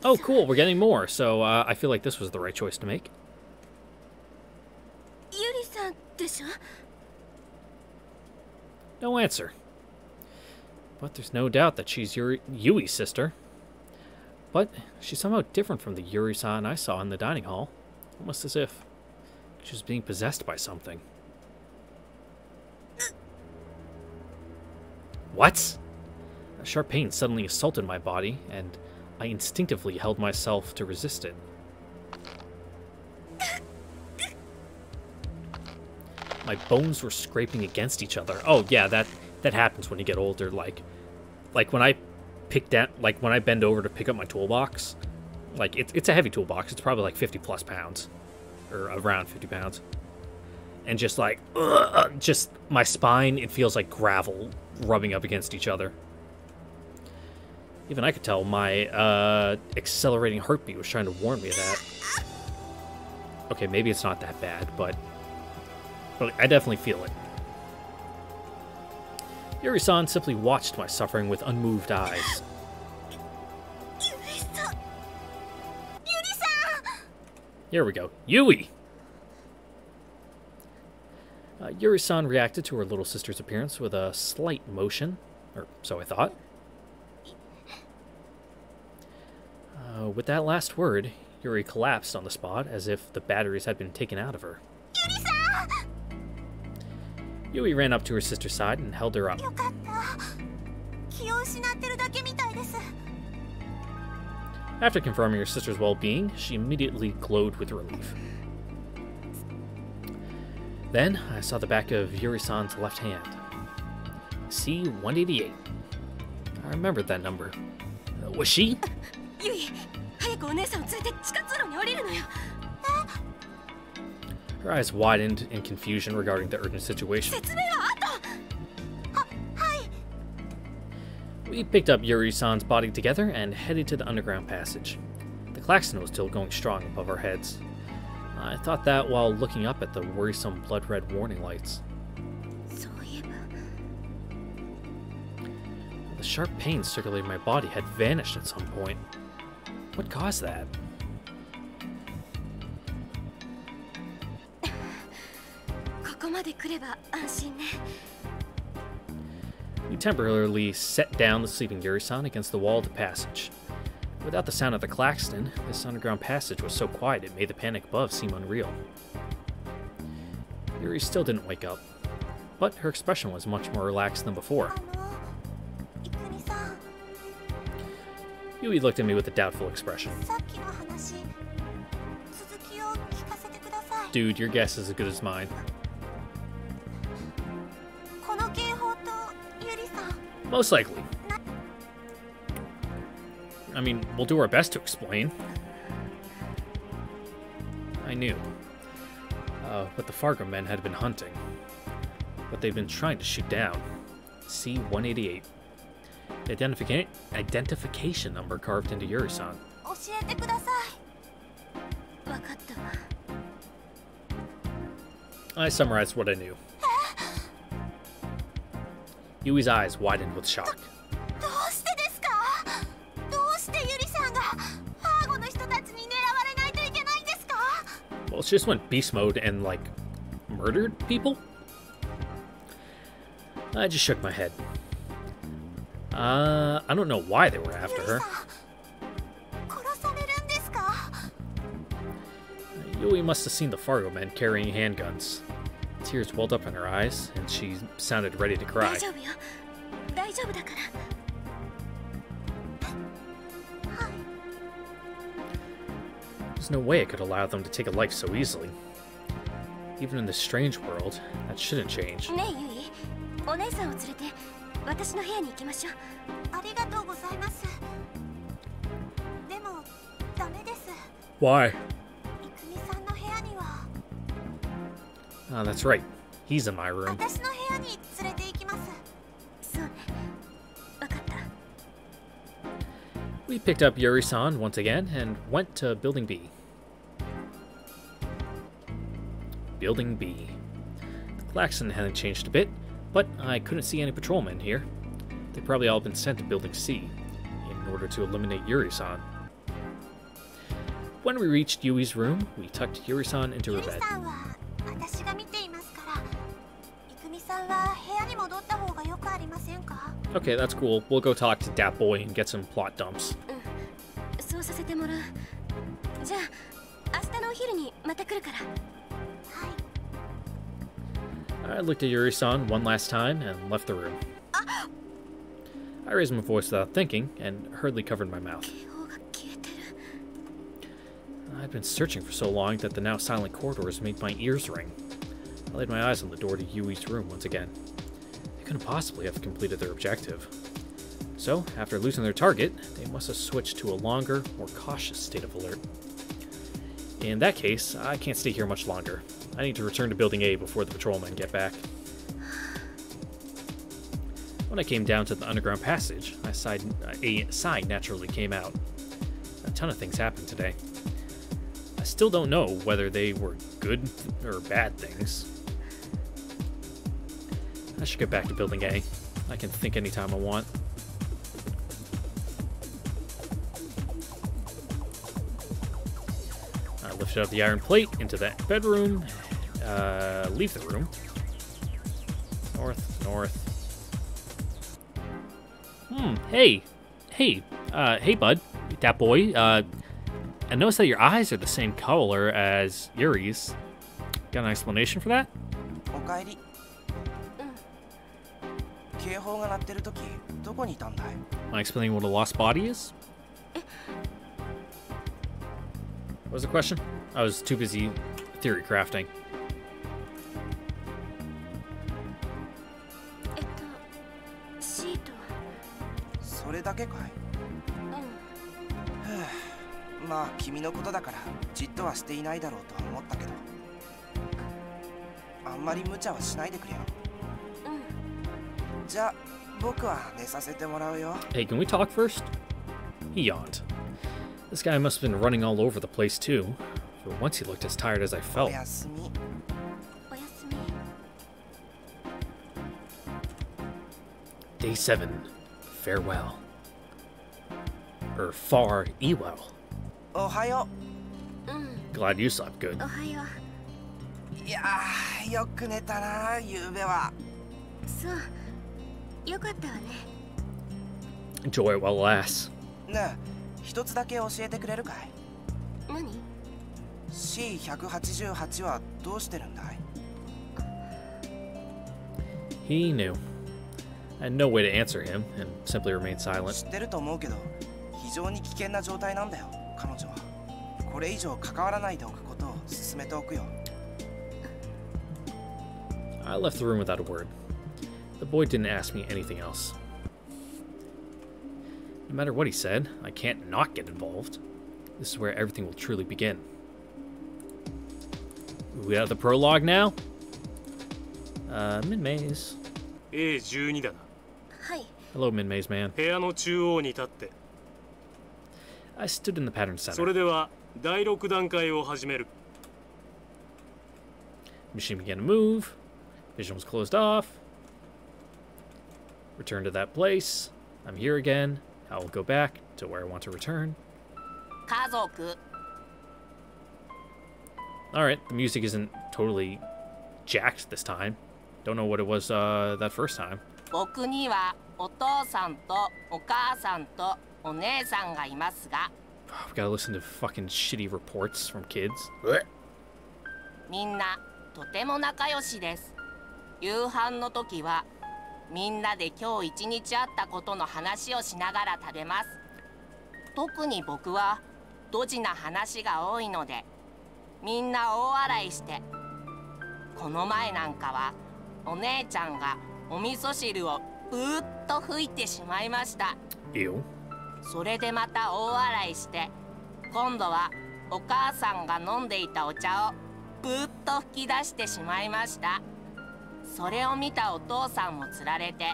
Oh, cool, we're getting more, so I feel like this was the right choice to make. ゆりさんでしょ？ No answer. But there's no doubt that she's Yui's sister. But she's somehow different from the Yuri-san I saw in the dining hall. Almost as if she was being possessed by something. What? A sharp pain suddenly assaulted my body, and I instinctively held myself to resist it. My bones were scraping against each other. Oh yeah, that happens when you get older. Like when I when I bend over to pick up my toolbox, like it's a heavy toolbox. It's probably like 50 plus pounds, or around 50 pounds, and just like just my spine, it feels like gravel rubbing up against each other. Even I could tell my accelerating heartbeat was trying to warn me of that. Okay, maybe it's not that bad, but I definitely feel it. Yuri-san simply watched my suffering with unmoved eyes. Here we go. Yui! Yuri-san reacted to her little sister's appearance with a slight motion, or so I thought. With that last word, Yuri collapsed on the spot as if the batteries had been taken out of her. Yui ran up to her sister's side and held her up. After confirming her sister's well-being, she immediately glowed with relief. Then, I saw the back of Yuri-san's left hand. C-188. I remembered that number. Was she? Her eyes widened in confusion regarding the urgent situation. We picked up Yuri-san's body together and headed to the underground passage. The klaxon was still going strong above our heads. I thought that while looking up at the worrisome blood-red warning lights. The sharp pains circulating my body had vanished at some point. What caused that? We temporarily set down the sleeping Yuri-san against the wall of the passage. Without the sound of the klaxon, this underground passage was so quiet it made the panic above seem unreal. Yuri still didn't wake up, but her expression was much more relaxed than before. Yui looked at me with a doubtful expression. Dude, your guess is as good as mine. Most likely. I mean, we'll do our best to explain. I knew. What the Fargo men had been hunting. What they'd been trying to shoot down. C-188. The identification number carved into Yuri-san. I summarized what I knew. Yui's eyes widened with shock. Well, she just went beast mode and, like, murdered people? I just shook my head. I don't know why they were after her. Yui must have seen the Fargo men carrying handguns. Tears welled up in her eyes, and she sounded ready to cry. There's no way I could allow them to take a life so easily. Even in this strange world, that shouldn't change. Why? Oh, that's right. He's in my room. We picked up Yuri-san once again and went to Building B. Building B. The klaxon hadn't changed a bit, but I couldn't see any patrolmen here. They'd probably all been sent to Building C in order to eliminate Yuri-san. When we reached Yui's room, we tucked Yuri-san into her bed. Okay, that's cool. We'll go talk to Dat Boy and get some plot dumps. I looked at Yuri-san one last time and left the room. I raised my voice without thinking and hurriedly covered my mouth. I'd been searching for so long that the now silent corridors made my ears ring. I laid my eyes on the door to Yui's room once again. They couldn't possibly have completed their objective. So, after losing their target, they must have switched to a longer, more cautious state of alert. In that case, I can't stay here much longer. I need to return to Building A before the patrolmen get back. When I came down to the underground passage, a sign naturally came out. A ton of things happened today. I still don't know whether they were good or bad things. I should get back to Building A. I can think anytime I want. I lifted up the iron plate into that bedroom. Leave the room. North. Hey, bud, that boy. I noticed that your eyes are the same color as Yuri's. Got an explanation for that? おかえり。警報が鳴ってる時どこにいたんだい？ Am I explaining what a lost body is? What was the question? I was too busy theory crafting. シート。それだけかい？まあ君のことだからじっとはしていないだろうとは思ったけど、あんまり無茶はしないでくれよ。じゃあ僕は寝させてもらうよ。 Hey, can we talk first? He yawned. This guy must have been running all over the place too. For once he looked as tired as I お felt. やすみ。おやすみ。 Day 7. Farewell. Farewell. おはよ Glad you slept good. おはよう。いやーよく寝たな夕べは。う。そう。よかったわね。 Enjoy it while it lasts. ねえ一つだけ教えてくれるかい？何？ C188 はどうしてるんだい？ He knew. I had no way to answer him and simply remained 知 silent. ってると思うけど非常に危険な状態なんだよ彼女は。これ以上関わらないでおくことを勧めておくよ。 I left the room without a word. The boy didn't ask me anything else. No matter what he said, I can't not get involved. This is where everything will truly begin. We have the prologue now? Min-Maze. A12 だな。はい。 Hello, Min-Maze man. 部屋の中央に立って。 I stood in the pattern そ center. れでは第6段階を始める。 Machine began to move. Vision was closed off. Return to that place. I'm here again. I will go back to where I want to return. 家族 Alright, the music isn't totally jacked this time. Don't know what it was that first time. 僕にはお父さんとお母さんとお姉さんがいますが We gotta listen to fucking shitty reports from kids. みんなとても仲良しです。夕飯の時はみんなで今日一日あったことの話をしながら食べます。特に僕はドジな話が多いのでみんな大笑いして、この前なんかはお姉ちゃんがお味噌汁をうーっと吹いてしまいました。 Ew. それでまた大笑いして、今度はお母さんが飲んでいたお茶をぶーっと吹き出してしまいました。それを見たお父さんもつられて、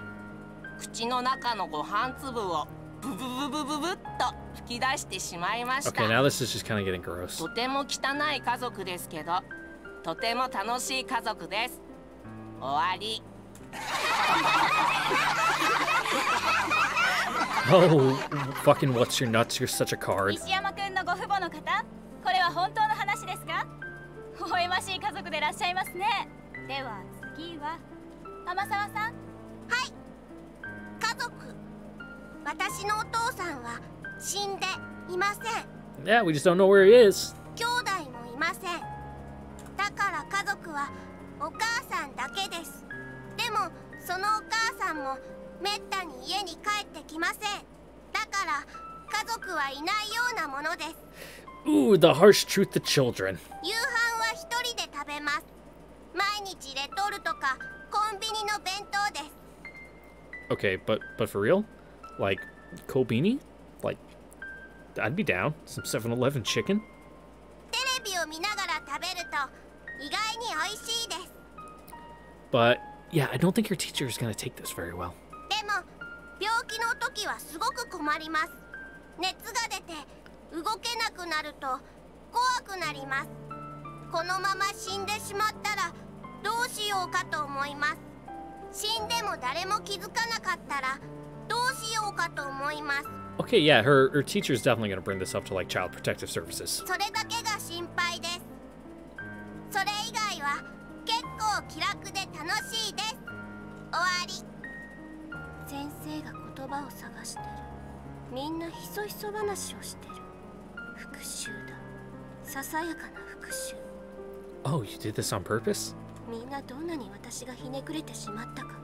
口の中のご飯粒をブブブブブブッと吹き出してしまいました。 Okay, now this is just kind of getting gross. とても汚い家族ですけど、とても楽しい家族です。終わり。Oh, fucking what's your nuts? You're such a card. 西山くんのご父母の方、これは本当の話ですか？微笑ましい家族でいらっしゃいますね。では次は天沢さん。はい。家族。私のお父さんは死んでいません。 Yeah, we just don't know where he is. 兄弟もいません。だから家族はお母さんだけです。でもそのお母さんもめったに家に帰ってきません。だから家族はいないようなものです。 Ooh, the harsh truth to children. 夕飯は一人で食べます。毎日レトルトかコンビニの弁当です。 Okay, but for real? Like, Kobini? Like, I'd be down. Some 7-Eleven chicken? テレビを見ながら食べると意外に美味しいです。 But, yeah, I don't think your teacher is gonna take this very well. でもの時はすごく困ります。熱が出て動けなくなると怖くなります。このまま死んでしまったらどうしようかと思います。死んでも誰も気づかなかったらどうしようかと思います。 Okay, yeah, her teacher's definitely gonna bring this up to like Child Protective Services. それだけが心配です。それ以外は結構気楽で楽しいです。終わり。先生が言葉を探してる。みんなひそひそ話をしてる。復讐だ。ささやかな復讐。 Oh, you did this on purpose? みんなどんなに私がひねくれてしまったか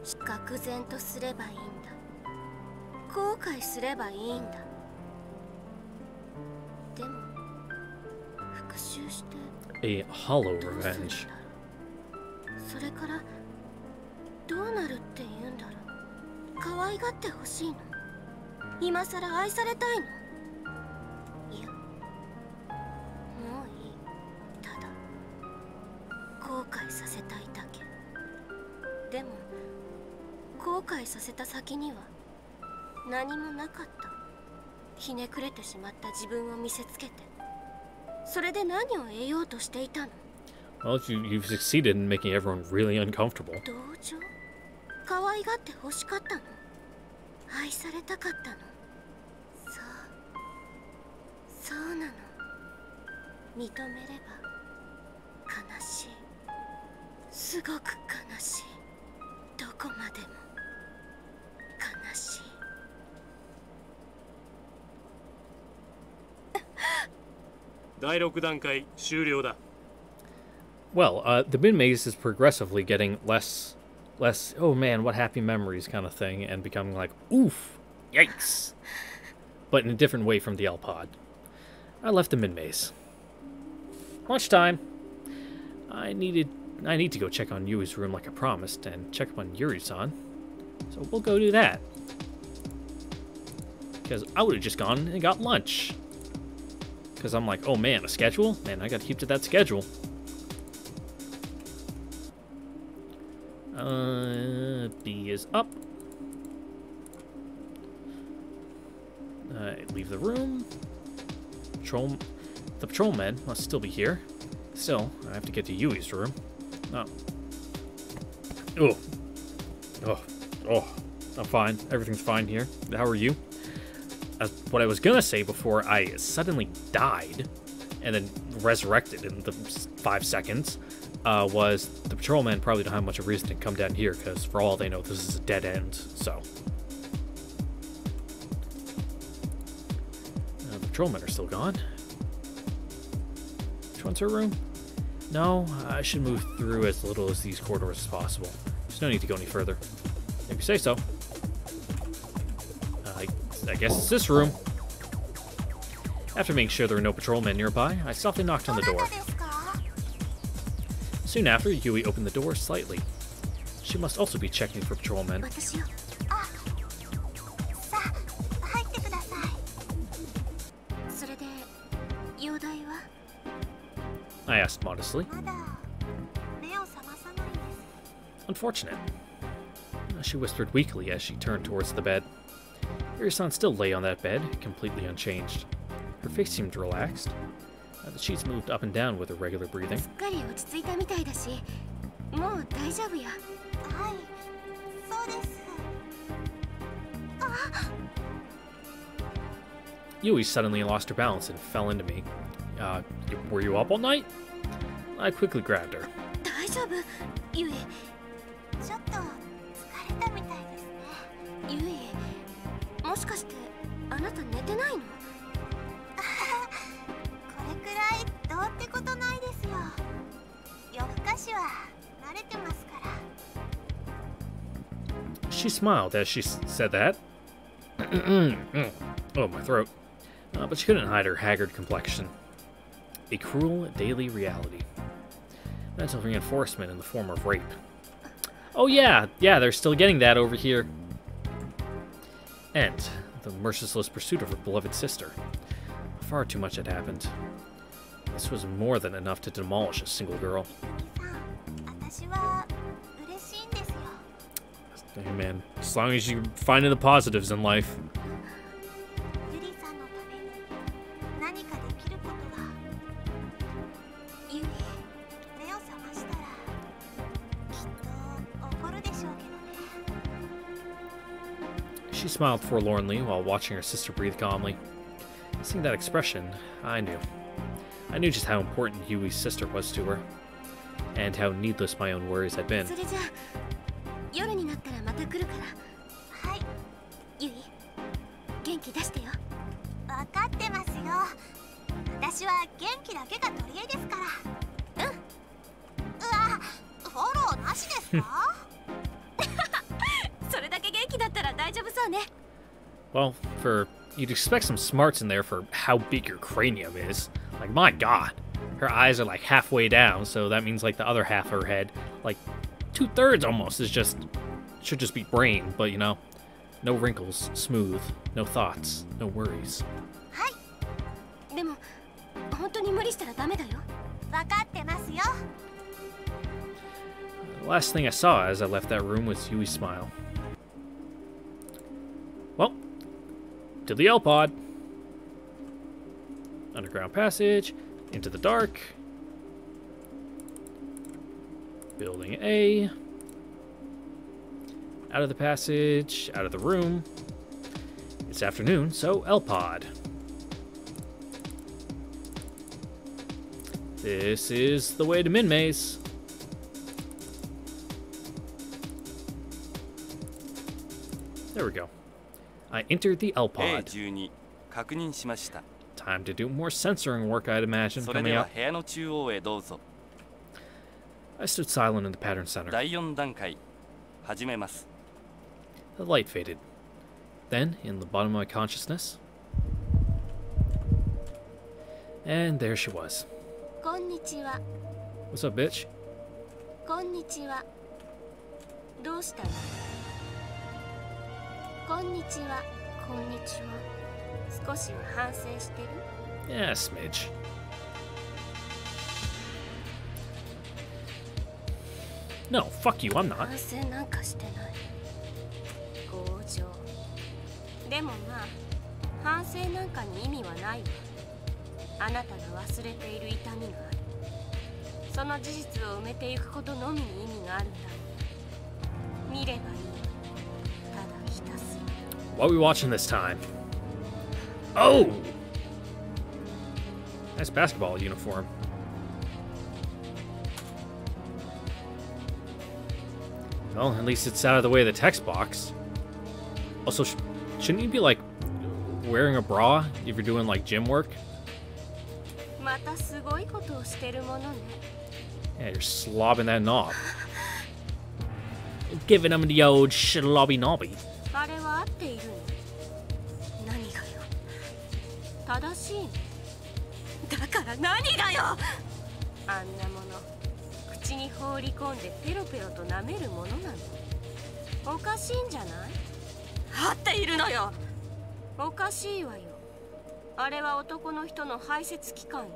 愕然とすればいいんだ。後悔すればいいんだ。でも復讐して A hollow どうするんだろ revenge. う。それからどうなるって言うんだろう。可愛がってほしいの。今さら愛されたいの。いや、もういい。ただ後悔させたいだけ。でも後悔させた先には何もなかった。ひねくれてしまった自分を見せつけて、それで何を得ようとしていたの。 Well, you've succeeded in making everyone really uncomfortable. 同情？可愛がって欲しかったの？愛されたかったの？そうなの。認めれば悲しい。すごく悲しい。どこまでも悲しい。第6段階終了だ。 Well, the mid maze is progressively getting less, oh man, what happy memories kind of thing, and becoming like, oof, yikes. But in a different way from the L pod. I left the mid maze. Lunchtime. I need to go check on Yui's room like I promised, and check up on Yuri-san. So we'll go do that. Because I would have just gone and got lunch. Because I'm like, oh man, a schedule? Man, I gotta keep to that schedule. B is up. Leave the room. The patrolman must still be here. Still, I have to get to Yui's room. Oh. Oh. I'm fine. Everything's fine here. How are you? What I was gonna say before I suddenly died and then resurrected in the 5 seconds was the patrolmen probably don't have much of a reason to come down here because for all they know this is a dead end, so. The patrolmen are still gone. Which one's her room? No, I should move through as little as these corridors as possible. There's no need to go any further. If you say so. I guess it's this room. After making sure there were no patrolmen nearby, I softly knocked on the door. Soon after, Yui opened the door slightly. She must also be checking for patrolmen. I asked modestly. Unfortunate. She whispered weakly as she turned towards the bed. Yuri-san still lay on that bed, completely unchanged. Her face seemed relaxed. The sheets moved up and down with her regular breathing. Yui suddenly lost her balance and fell into me. Were you up all night? I quickly grabbed her. She smiled as she said that. Oh, my throat. But she couldn't hide her haggard complexion. A cruel daily reality. Mental reinforcement in the form of rape. Oh yeah, they're still getting that over here. And the merciless pursuit of her beloved sister. Far too much had happened. This was more than enough to demolish a single girl. Hey man, as long as you find the positives in life. ゆりさんのために何かできることは。ゆり、目を覚ましたらきっと怒るでしょうけどね。 She smiled forlornly while watching her sister breathe calmly. Seeing that expression, I knew. I knew just how important Yui's sister was to her, and how needless my own worries had been. それじゃあ夜になったらまた来るから。はい。ゆい、元気出してよ。分かってますよ。私は元気だけが取り柄ですから。うん。うわ、フォローなしですか？それだけ元気だったら大丈夫そうね。 Well, you'd expect some smarts in there for how big your cranium is. Like, my god. Her eyes are like halfway down, so that means like the other half of her head, like 2/3 almost, should just be brain, but you know, no wrinkles, smooth, no thoughts, no worries. はい。でも本当に無理したらダメだよ。分かってますよ。 The last thing I saw as I left that room was Yui's smile. Well, to the L pod. Underground passage, into the dark. Building A. Out of the passage, out of the room. It's afternoon, so L pod. This is the way to Min Maze. There we go. I entered the L pod. A12 確認しました。 Time to do more censoring work, I'd imagine, それ coming では up. 部屋の中央へどうぞ。 I stood silent in the pattern center. 第4段階始めます。 The light faded. Then, in the bottom of my consciousness, and there she was. こんにちは。 What's up, bitch? こんにちは。どうしたの？こんにちは。こんにちは。少しは反省してる？ Yeah, smidge. No, fuck you, I'm not. 反省なんかしてない。強情。でもまあ、反省なんかに意味はないわ。あなたが忘れている痛みがある。その事実を埋めていくことのみに意味があるんだ。見ればいい。ただひたすら。 What are we watching this time? Oh! Nice basketball uniform. Well, at least it's out of the way of the text box. Also, shouldn't you be, like, wearing a bra if you're doing, like, gym work? またすごいことをしてるものね。 Yeah, you're slobbing that knob. Giving him the old slobby knobby. あれは合っているの？何がよ？正しいの？だから何がよ？あんなもの口に放り込んでペロペロと舐めるものなの？おかしいんじゃない？合っているのよ。おかしいわよ。あれは男の人の排泄器官よ。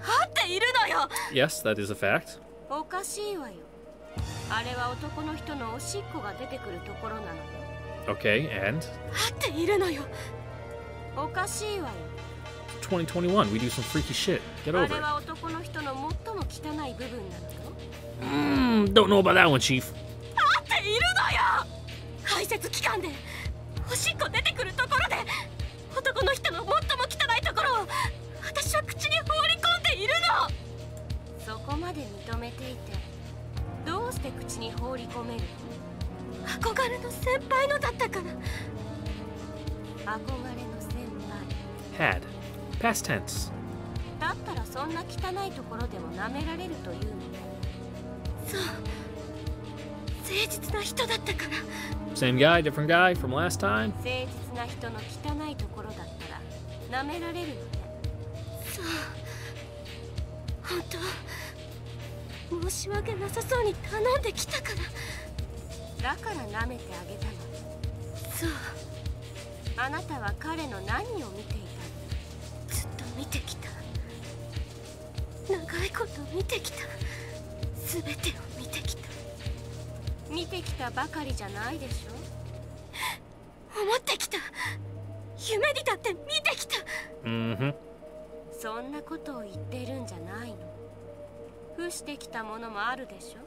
合っているのよ。 Yes, that is a fact. おかしいわよ。あれは男の人のおしっこが出てくるところなのよ。 Okay, and? 合っているのよ。おかしいわよ。 2021, we do some freaky shit. Get あ over れ it. は男の人の最も汚い部分なのよ。 Don't know about that one, Chief. 合っているのよ。排泄器官でおしっこ出てくるところで男の人の最も汚いところを私は口に放り込んでいるの。そこまで認めていてどうして口に放り込めるの？憧れの先輩のだったから。憧れの先輩 Had. Past tense. だったらそんな汚いところでも舐められるというの？そう、誠実な人だったから。 Same guy, different guy from last time? 誠実な人の汚いところだったら舐められるのね。そう本当申し訳なさそうに頼んできたから。だから舐めてあげたの。そうあなたは彼の何を見ていたの？ずっと見てきた。長いこと見てきた。全てを見てきた。見てきたばかりじゃないでしょ。思ってきた。夢にだって見てきた。そんなことを言ってるんじゃないの。付してきたものもあるでしょ。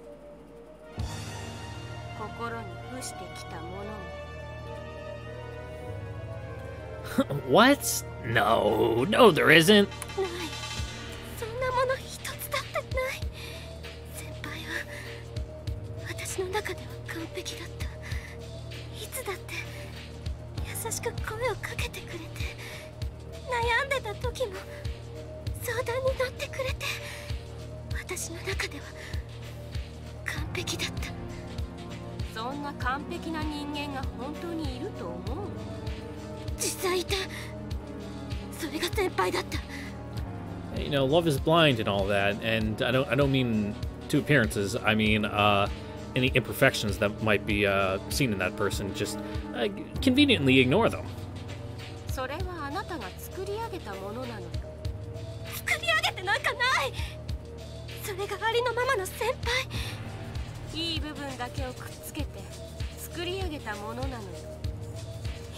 心に付してきたものも。What? No, no, there isn't. ない。そんなもの一つだってない。先輩は私の中では完璧だった。いつだって優しく声をかけてくれて、悩んでた時も相談に乗ってくれて、私の中では完璧だった。そんな完璧な人間が本当にいると思うの？実際いた。それが先輩だった。You know, love is blind and all that, and I don't mean to appearances. I mean, any imperfections that might be seen in that person. Just conveniently ignore them. それはあなたが作り上げたものなのよ。作り上げてなんかない。それがありのままの先輩。いい部分だけをくっつけて作り上げたものなのよ。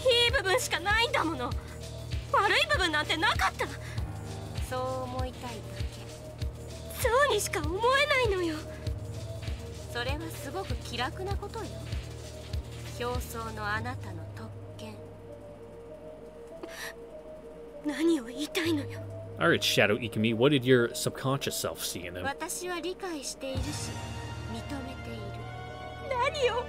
いい部分しかないんだもの。悪い部分なんてなかった。そう思いたいだけ。そうにしか思えないのよ。それはすごく気楽なことよ。表層のあなたの特権。何を言いたいのよ。Alright, Shadow Ikumi, what did your subconscious self see in him? 私は理解しているし認めている。何を。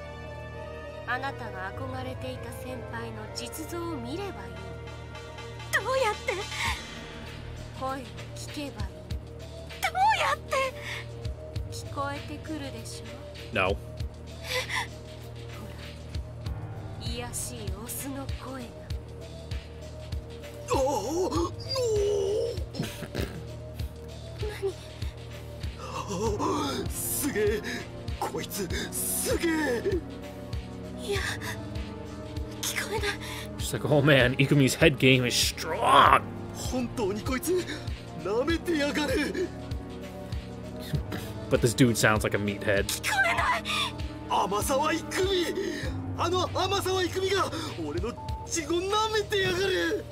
あなたが憧れていた先輩の実像を見ればいい。どうやって。声を聞けばいい。どうやって。聞こえてくるでしょ。 No. ほら、いやしいオスの声が。何。すげえ、こいつすげえ。いや、聞こえない。She's like, oh man, Ikumi's head game is strong. 本当にこいつ舐めてやがる。But this dude sounds like a meathead. 聞こえない。天沢郁美、あの天沢郁美が俺の血を舐めてやがる。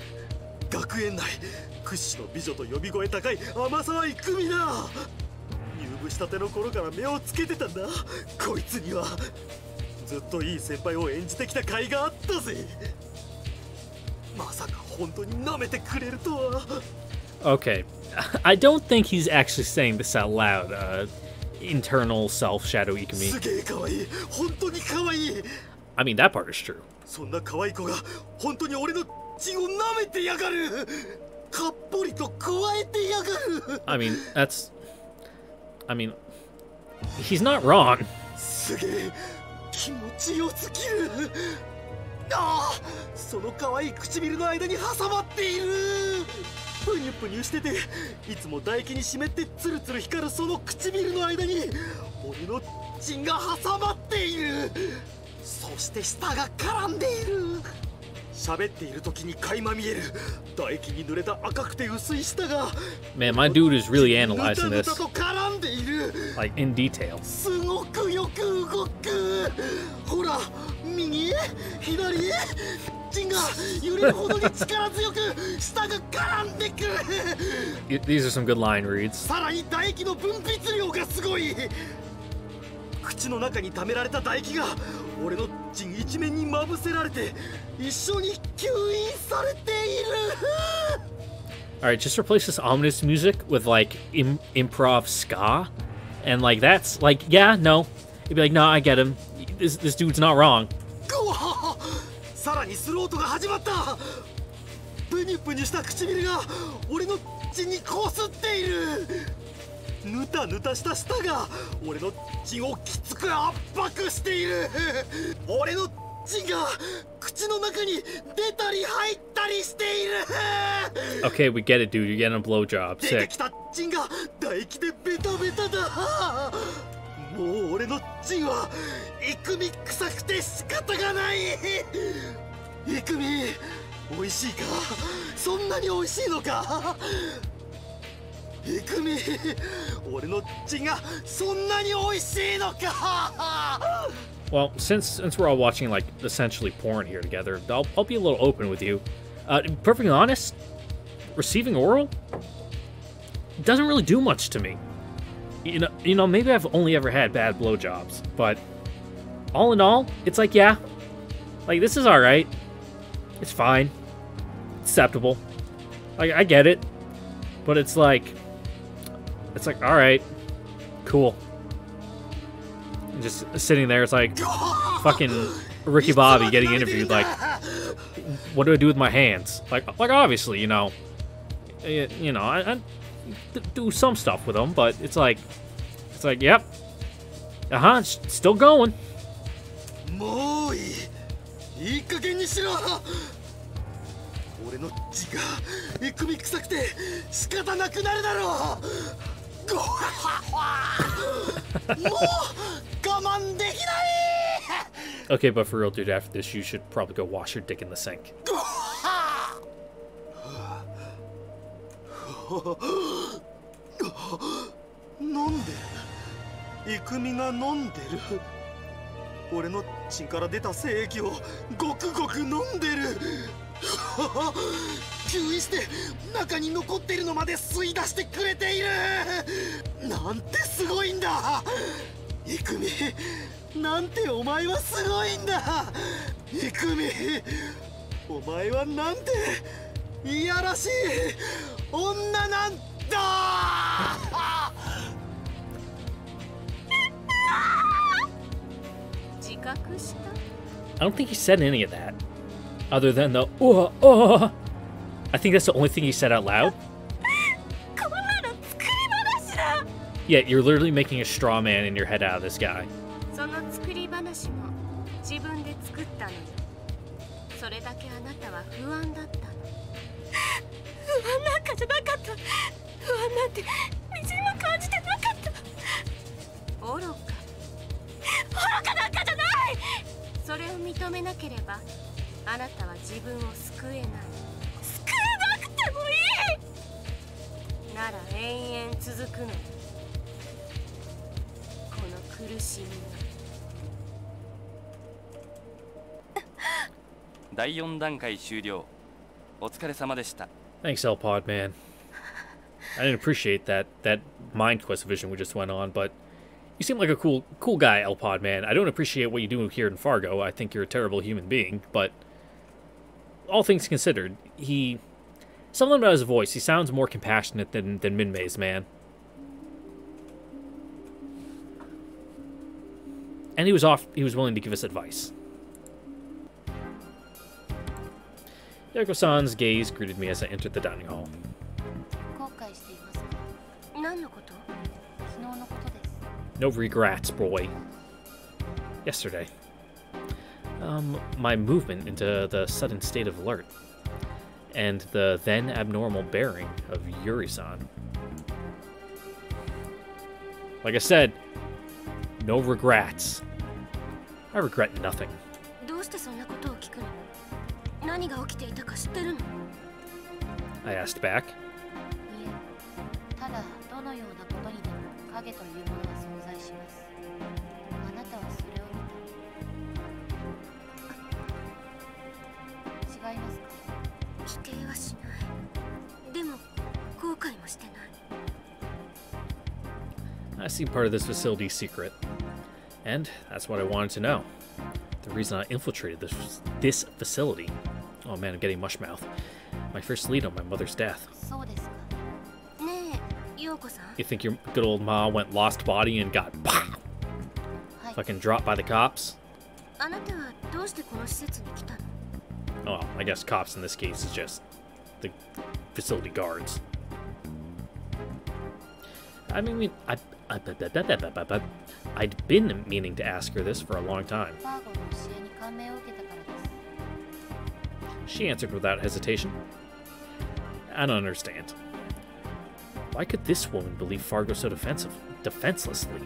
学園内屈指の美女と呼び声高い天沢郁美だ。入部したての頃から目をつけてたんだ。こいつにはずっといい先輩を演じてきた甲斐があったぜ。まさか本当に舐めてくれるとは。Okay, I don't think he's actually saying this out loud. Internal self, Shadow Ikumi. すげえ可愛い、本当に可愛い。I mean, that part is true. そんな可愛い子が本当に俺の血を舐めてやがる。かっぽりと加えてやがる。I mean, he's not wrong. すげえ気持ちよすぎる。ああ、その可愛い唇の間に挟まっている。ぷにゅぷにゅしてていつも唾液に湿ってツルツル光るその唇の間に俺の血が挟まっている。そして舌が絡んでいる。喋っている時に垣間見える唾液に濡れた赤くて薄い舌が Man, my dude is really analyzing ぬ this, たぬたと絡んでいる。 like, in detail. すごくよく動く。ほら、右左血が揺れるほどに力強く舌が絡んでくる。 These are some good line reads. さらに唾液の分泌量がすごい。口の中に溜められた唾液が俺の血一面にまぶせられて一緒に吸引されている。 Alright, just replace this ominous music with, like, improv ska. And, like, that's, like, yeah, no. You'd be like, no, I get him. This dude's not wrong. うわ、さらにスロートが始まった。プニュプニュした唇が俺の血にこすっている。ぬたぬたした舌が俺の血をきつく圧迫している。俺の血が口の中に出たり入ったりしている。 Okay, we get it, dude. You're getting a blowjob. 出て Sick. きた血が唾液でベタベタだ。もう俺の血はイクミ臭くて仕方がない。イクミ、美味しいか。そんなに美味しいのか。イクミ、俺の血がそんなに美味しいのか。Well, since we're all watching, like, essentially porn here together, I'll be a little open with you. Perfectly honest, receiving oral doesn't really do much to me. You know, maybe I've only ever had bad blowjobs, but all in all, it's like, yeah, like, this is alright. It's fine. Acceptable. Like, I get it. But it's like, alright, cool. And just sitting there, it's like, fucking Ricky Bobby getting interviewed, like, what do I do with my hands? Like obviously, you know, I do some stuff with them, but it's like, yep, it's still going. もういい。いい加減にしろ。俺の血がいくみ臭くて仕方なくなるだろう。ごわもう我慢できない。Okay, but for real, dude, after this, you should probably go wash your dick in the sink. 飲んでる。いくみが飲んでる。俺の血から出た精液をごくごく飲んでる。吸引して中に残っているのまで吸い出してくれている。なんてすごいんだ。いくみ、なんてお前はすごいんだ。いくみ、お前はなんていやらしい女なんだ。I don't think he said any of that, other than the I think that's the only thing he said out loud. Yeah, you're literally making a straw man in your head out of this guy. その作り話も自分で作ったのよ。それだけあなたは不安だったの。不安なんかじゃなかった。不安なんてみじんも感じてなかった。愚か。愚かなんかじゃない。それを認めなければあなたは自分を救えない。救えなくてもいいなら延々続くのよ。この苦しみが。第4段階終了。お疲れ様でした。Thanks, L-Pod, man. I didn't appreciate that mind quest vision we just went on, but you seem like a cool guy, L-Pod, man. I don't appreciate what you do here in Fargo. I think you're a terrible human being, but all things considered, something about his voice, he sounds more compassionate than Minmei's, man. And he was willing to give us advice. Yoko-san's gaze greeted me as I entered the dining hall. No regrets, boy. Yesterday. My movement into the sudden state of alert. And the then abnormal bearing of Yuri-san. Like I said, no regrets. I regret nothing. I asked back. I see part of this facility's secret, and that's what I wanted to know. The reason I infiltrated this facility. Oh man, I'm getting mush mouth. My first lead on my mother's death. You think your good old ma went lost body and got fucking dropped by the cops? Oh, I guess cops in this case is just the facility guards. I mean, I'd been meaning to ask her this for a long time. She answered without hesitation. I don't understand. Why could this woman believe Fargo so defenselessly?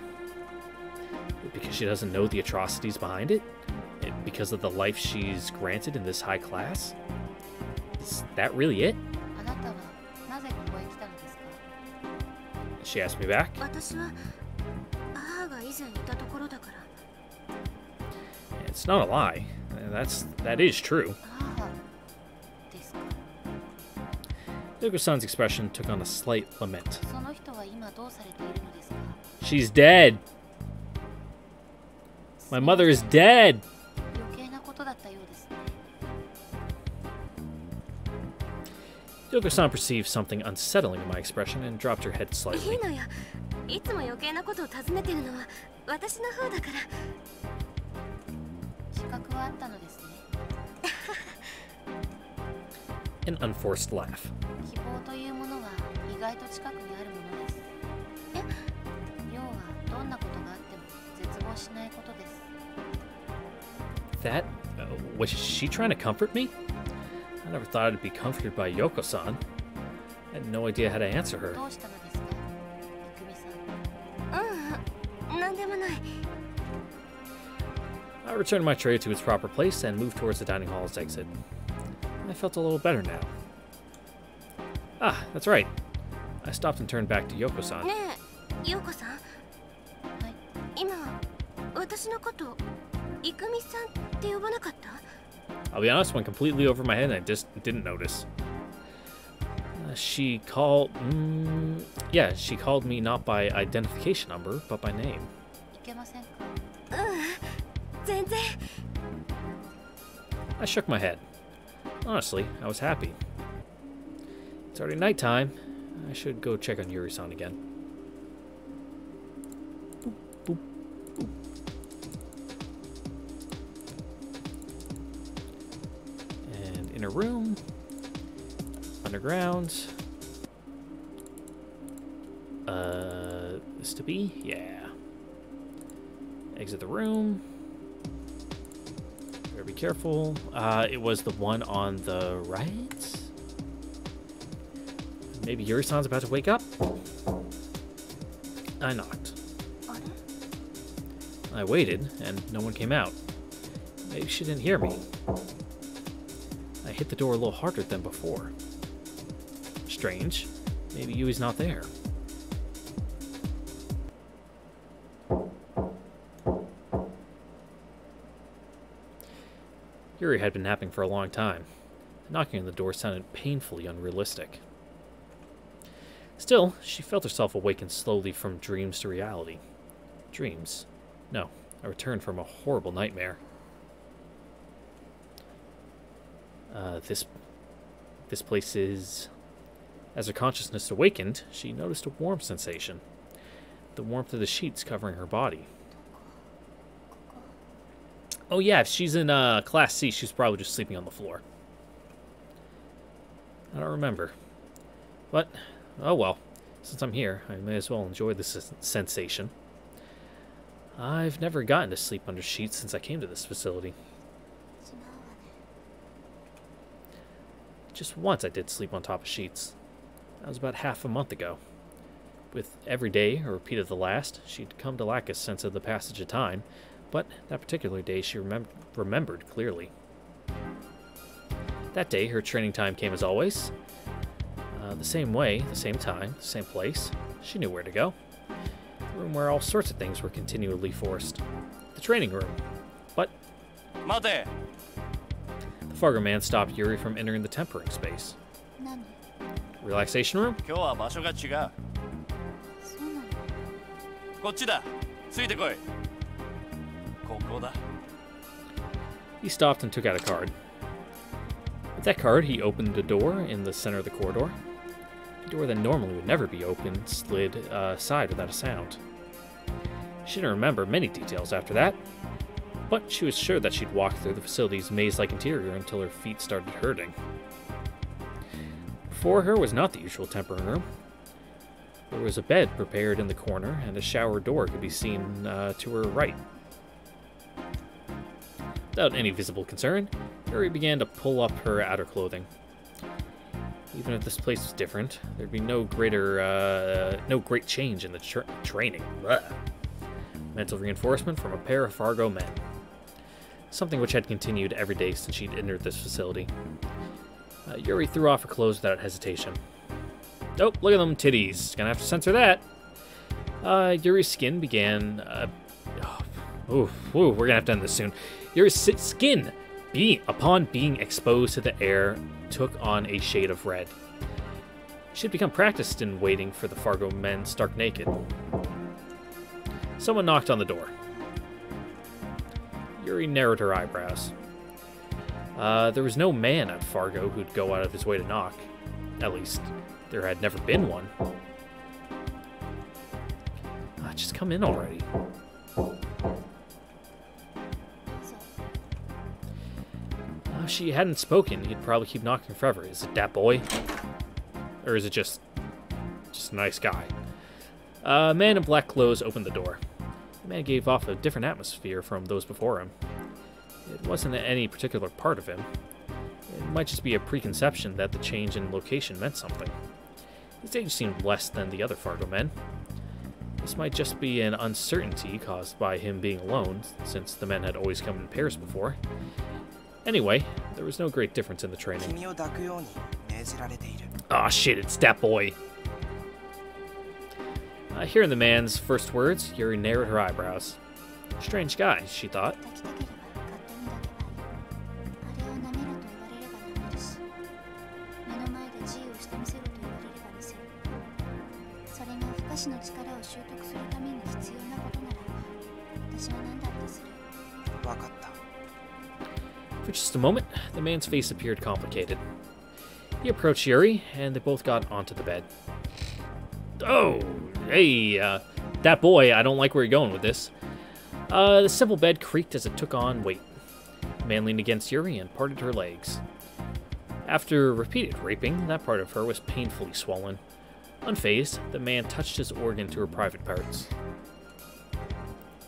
Because she doesn't know the atrocities behind it? Because of the life she's granted in this high class? Is that really it? She asked me back. It's not a lie. That is true. ああですか。 Yoko-san's expression took on a slight lament. その人は今どうされているのですか？ She's dead. My mother is dead. 余計なことだったようですね。 Yoko-san perceived something unsettling in my expression and dropped her head い slightly. いのよ。いつも余計なことを尋ねてるのは私の方だから。資格はあったのですね。 An unforced laugh. 希望というものは意外と近くにあるものです。要はどんなことがあっても絶望しないことです。 That? Was she trying to comfort me? I never thought I'd be comforted by Yoko-san. I had no idea how to answer her. どうしたのですか、いくみさん。なんでもない。 I returned my tray to its proper place and moved towards the dining hall's exit. I felt a little better now. Ah, that's right. I stopped and turned back to Yoko-san. ねえ、ヨーコさん。はい。今私のこといくみさんって呼ばなかった？ I'll be honest, went completely over my head and I just didn't notice. She called... yeah, she called me not by identification number, but by name. いけませんか？全然。 I shook my head. Honestly, I was happy. It's already nighttime. I should go check on Yuri-san again. Boop, boop, boop. And in a room. Underground. This to be? Yeah. Exit the room. Better be careful. It was the one on the right? Maybe Yuri-san's about to wake up? I knocked. I waited, and no one came out. Maybe she didn't hear me. I hit the door a little harder than before. Strange. Maybe Yui's not there. Yuri had been napping for a long time. Knocking on the door sounded painfully unrealistic. Still, she felt herself awaken slowly from dreams to reality. Dreams? No, a return from a horrible nightmare. This place is... As her consciousness awakened, she noticed a warm sensation. The warmth of the sheets covering her body. Oh yeah, if she's in Class C, she's probably just sleeping on the floor. I don't remember. But, oh well. Since I'm here, I may as well enjoy this sensation. I've never gotten to sleep under sheets since I came to this facility. Just once I did sleep on top of sheets. That was about half a month ago. With every day, a repeat of the last, she'd come to lack a sense of the passage of time, but that particular day she remembered clearly. That day, her training time came as always. The same way, the same time, the same place. She knew where to go. The room where all sorts of things were continually forced. The training room. But... Mate! The Fargo man stopped Yuri from entering the tempering space. Relaxation room? 今日は場所が違う。こっちだ。ついてこい。ここだ。 He stopped and took out a card. With that card, he opened a door in the center of the corridor. A door that normally would never be opened slid aside without a sound. She didn't remember many details after that, but she was sure that she'd walked through the facility's maze-like interior until her feet started hurting. Before her was not the usual tempering room. There was a bed prepared in the corner, and a shower door could be seen to her right. Without any visible concern, Yuri began to pull up her outer clothing. Even if this place was different, there'd be no great change in the training. Blah. Mental reinforcement from a pair of Fargo men. Something which had continued every day since she'd entered this facility. Yuri threw off her clothes without hesitation. Oh, look at them titties. Gonna have to censor that. Yuri's skin began... we're gonna have to end this soon. Your skin, upon being exposed to the air, took on a shade of red. She had become practiced in waiting for the Fargo men stark naked. Someone knocked on the door. Yuri narrowed her eyebrows. There was no man at Fargo who'd go out of his way to knock. At least, there had never been one. Just come in already. If she hadn't spoken, he'd probably keep knocking forever. Is it that boy? Or is it just a nice guy? A man in black clothes opened the door. The man gave off a different atmosphere from those before him. It wasn't any particular part of him. It might just be a preconception that the change in location meant something. His age seemed less than the other Fargo men. This might just be an uncertainty caused by him being alone, since the men had always come in pairs before. Anyway, there was no great difference in the training. Aw, shit, it's that boy. Hearing the man's first words, Yuri narrowed her eyebrows. Strange guy, she thought. For just a moment, the man's face appeared complicated. He approached Yuri, and they both got onto the bed. Oh, hey, that boy, I don't like where you're going with this. The simple bed creaked as it took on weight. The man leaned against Yuri and parted her legs. After repeated raping, that part of her was painfully swollen. Unfazed, the man touched his organ to her private parts.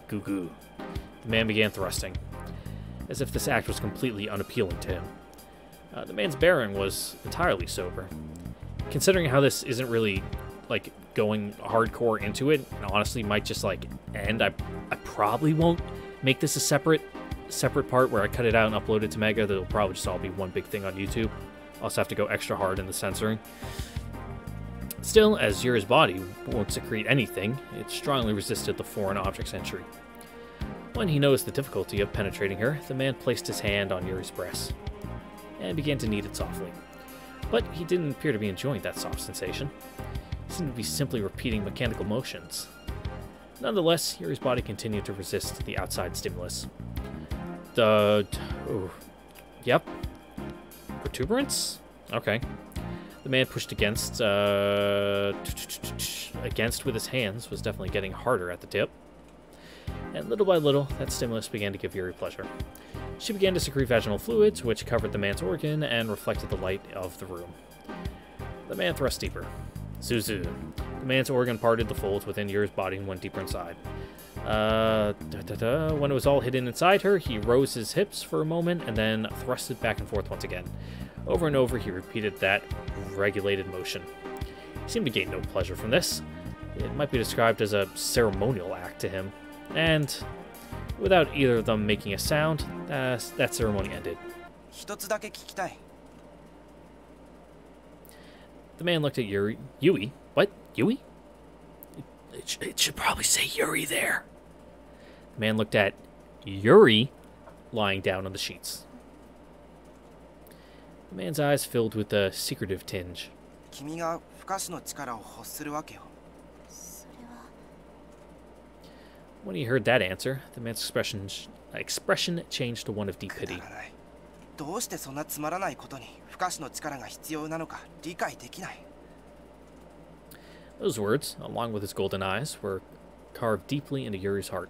Goo goo. The man began thrusting, as if this act was completely unappealing to him. The man's bearing was entirely sober. Considering how this isn't really, like, going hardcore into it, and honestly might just, like, end, I probably won't make this a separate part where I cut it out and upload it to Mega. That'll probably just all be one big thing on YouTube. I'll also have to go extra hard in the censoring. Still, as Yuri's body won't secrete anything, it strongly resisted the foreign object's entry. When he noticed the difficulty of penetrating her, the man placed his hand on Yuri's breast and began to knead it softly. But he didn't appear to be enjoying that soft sensation. He seemed to be simply repeating mechanical motions. Nonetheless, Yuri's body continued to resist the outside stimulus. Yep. Protuberance? Okay. The man pushed against with his hands was definitely getting harder at the tip. And little by little, that stimulus began to give Yuri pleasure. She began to secrete vaginal fluids, which covered the man's organ and reflected the light of the room. The man thrust deeper. Zuzu. The man's organ parted the folds within Yuri's body and went deeper inside. When it was all hidden inside her, he rose his hips for a moment and then thrusted back and forth once again. Over and over, he repeated that regulated motion. He seemed to gain no pleasure from this. It might be described as a ceremonial act to him. And without either of them making a sound, that ceremony ended. The man looked at Yuri. Yui? What? Yui? It should probably say Yuri there. The man looked at Yuri lying down on the sheets. The man's eyes filled with a secretive tinge. When he heard that answer, the man's expression changed to one of deep pity. Those words, along with his golden eyes, were carved deeply into Yuri's heart.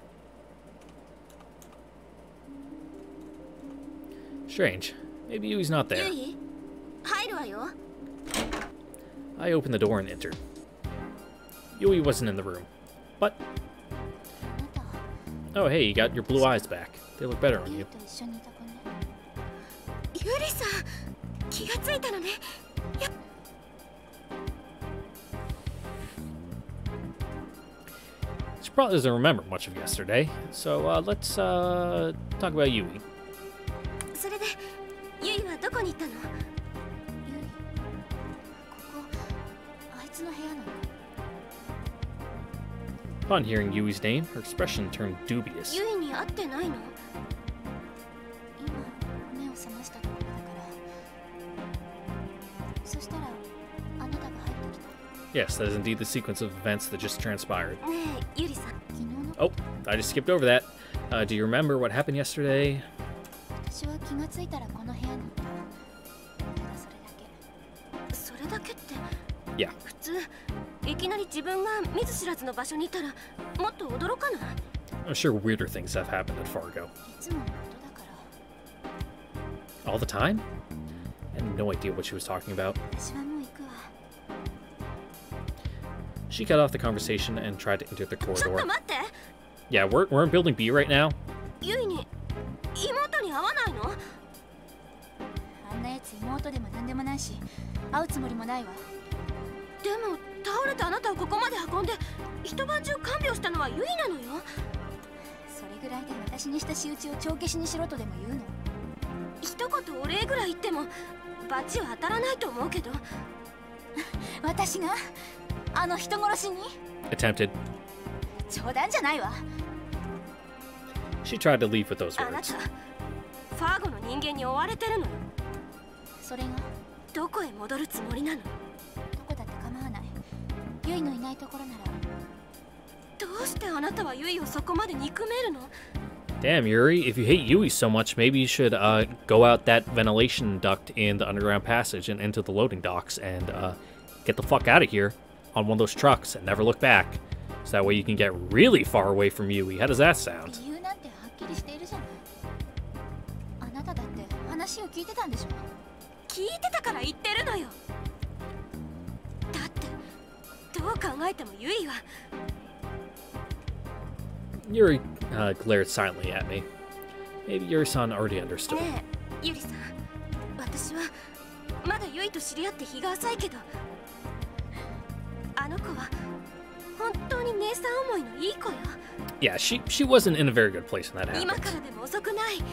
Strange. Maybe Yui's not there. I opened the door and entered. Yui wasn't in the room. But... oh, hey, you got your blue eyes back. They look better on you. Yuri-san, She probably doesn't remember much of yesterday, so let's talk about Yui. Upon hearing Yui's name, her expression turned dubious. そしたらあなたが入ってきた。 Yes, that is indeed the sequence of events that just transpired. ねえゆりさん、昨日の Oh, I just skipped over that. Do you remember what happened yesterday? 私は気がついたらこの部屋にいた。ただそれだけ。それだけって Yeah. 普通いきなり自分が見ず知らずの場所にいたらもっと驚かない？ I'm sure weirder things have happened at Fargo. いつものことだから。 All the time? I had no idea what she was talking about. 私はもう行くわ。 She cut off the conversation and tried to enter the ちょっ corridor. と待って、 Yeah, we're in Building B right now. ゆいに妹に会わないの？あんなやつ妹でも何でもないし、会うつもりもないわ。でも倒れたあなたをここまで運んで一晩中看病したのはゆいなのよ。それぐらいで私にした仕打ちを帳消しにしろとでも言うの？一言お礼ぐらい言ってもバチは当たらないと思うけど。私があの人殺しに？ Attempted. 冗談じゃないわ。 She tried to leave with those あなた words. ファーゴの人間に追われてるのよ。それがどこへ戻るつもりなの？どこだって構わない。ユイのいないところなら。どうしてあなたはユイをそこまで憎めるの？ Damn, Yuri, if you hate Yui so much, maybe you should go out that ventilation duct in the underground passage and into the loading docks and get the fuck out of here on one of those trucks and never look back. So that way you can get really far away from Yui. How does that sound? 理由なんてはっきりしているじゃない。あなただって話を聞いてたんでしょ。聞いてたから言ってるのよ。だってどう考えてもユイは。 Yuri glared silently at me. Maybe Yuri-san already understood. ねえユリさん、私はまだユイと知り合って日が浅いけど、あの子は本当に姉さん思いのいい子よ。 Yeah, she wasn't in a very good place when that 今 happened. からでも遅くない。きっ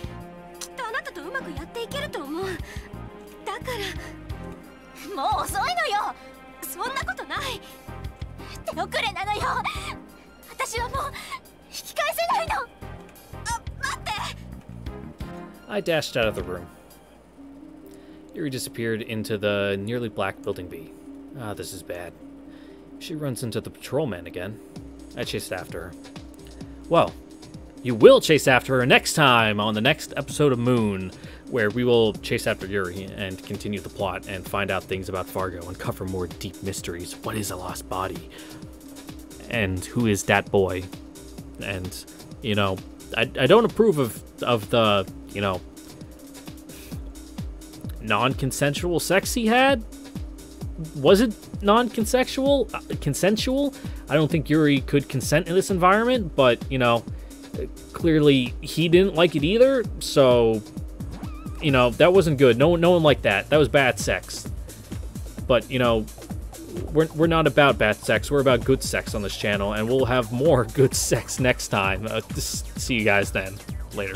とあなたとうまくやっていけると思う。だからもう遅いのよ。そんなことない。手遅れなのよ。私はもう引き返せないの。あ、待って。 I dashed out of the room. Yuri disappeared into the nearly black Building B. Ah, this is bad. She runs into the patrolman again. I chased after her. Well, you will chase after her next time on the next episode of Moon, where we will chase after Yuri and continue the plot and find out things about Fargo, uncover more deep mysteries. What is a lost body? And who is that boy? And, you know, I don't approve of the, you know, non-consensual sex he had. Was it non-consensual? Consensual? I don't think Yuri could consent in this environment, but, you know, clearly he didn't like it either, so, you know, that wasn't good. No one liked that. That was bad sex. But, you know, we're not about bad sex. We're about good sex on this channel, and we'll have more good sex next time. See you guys then. Later.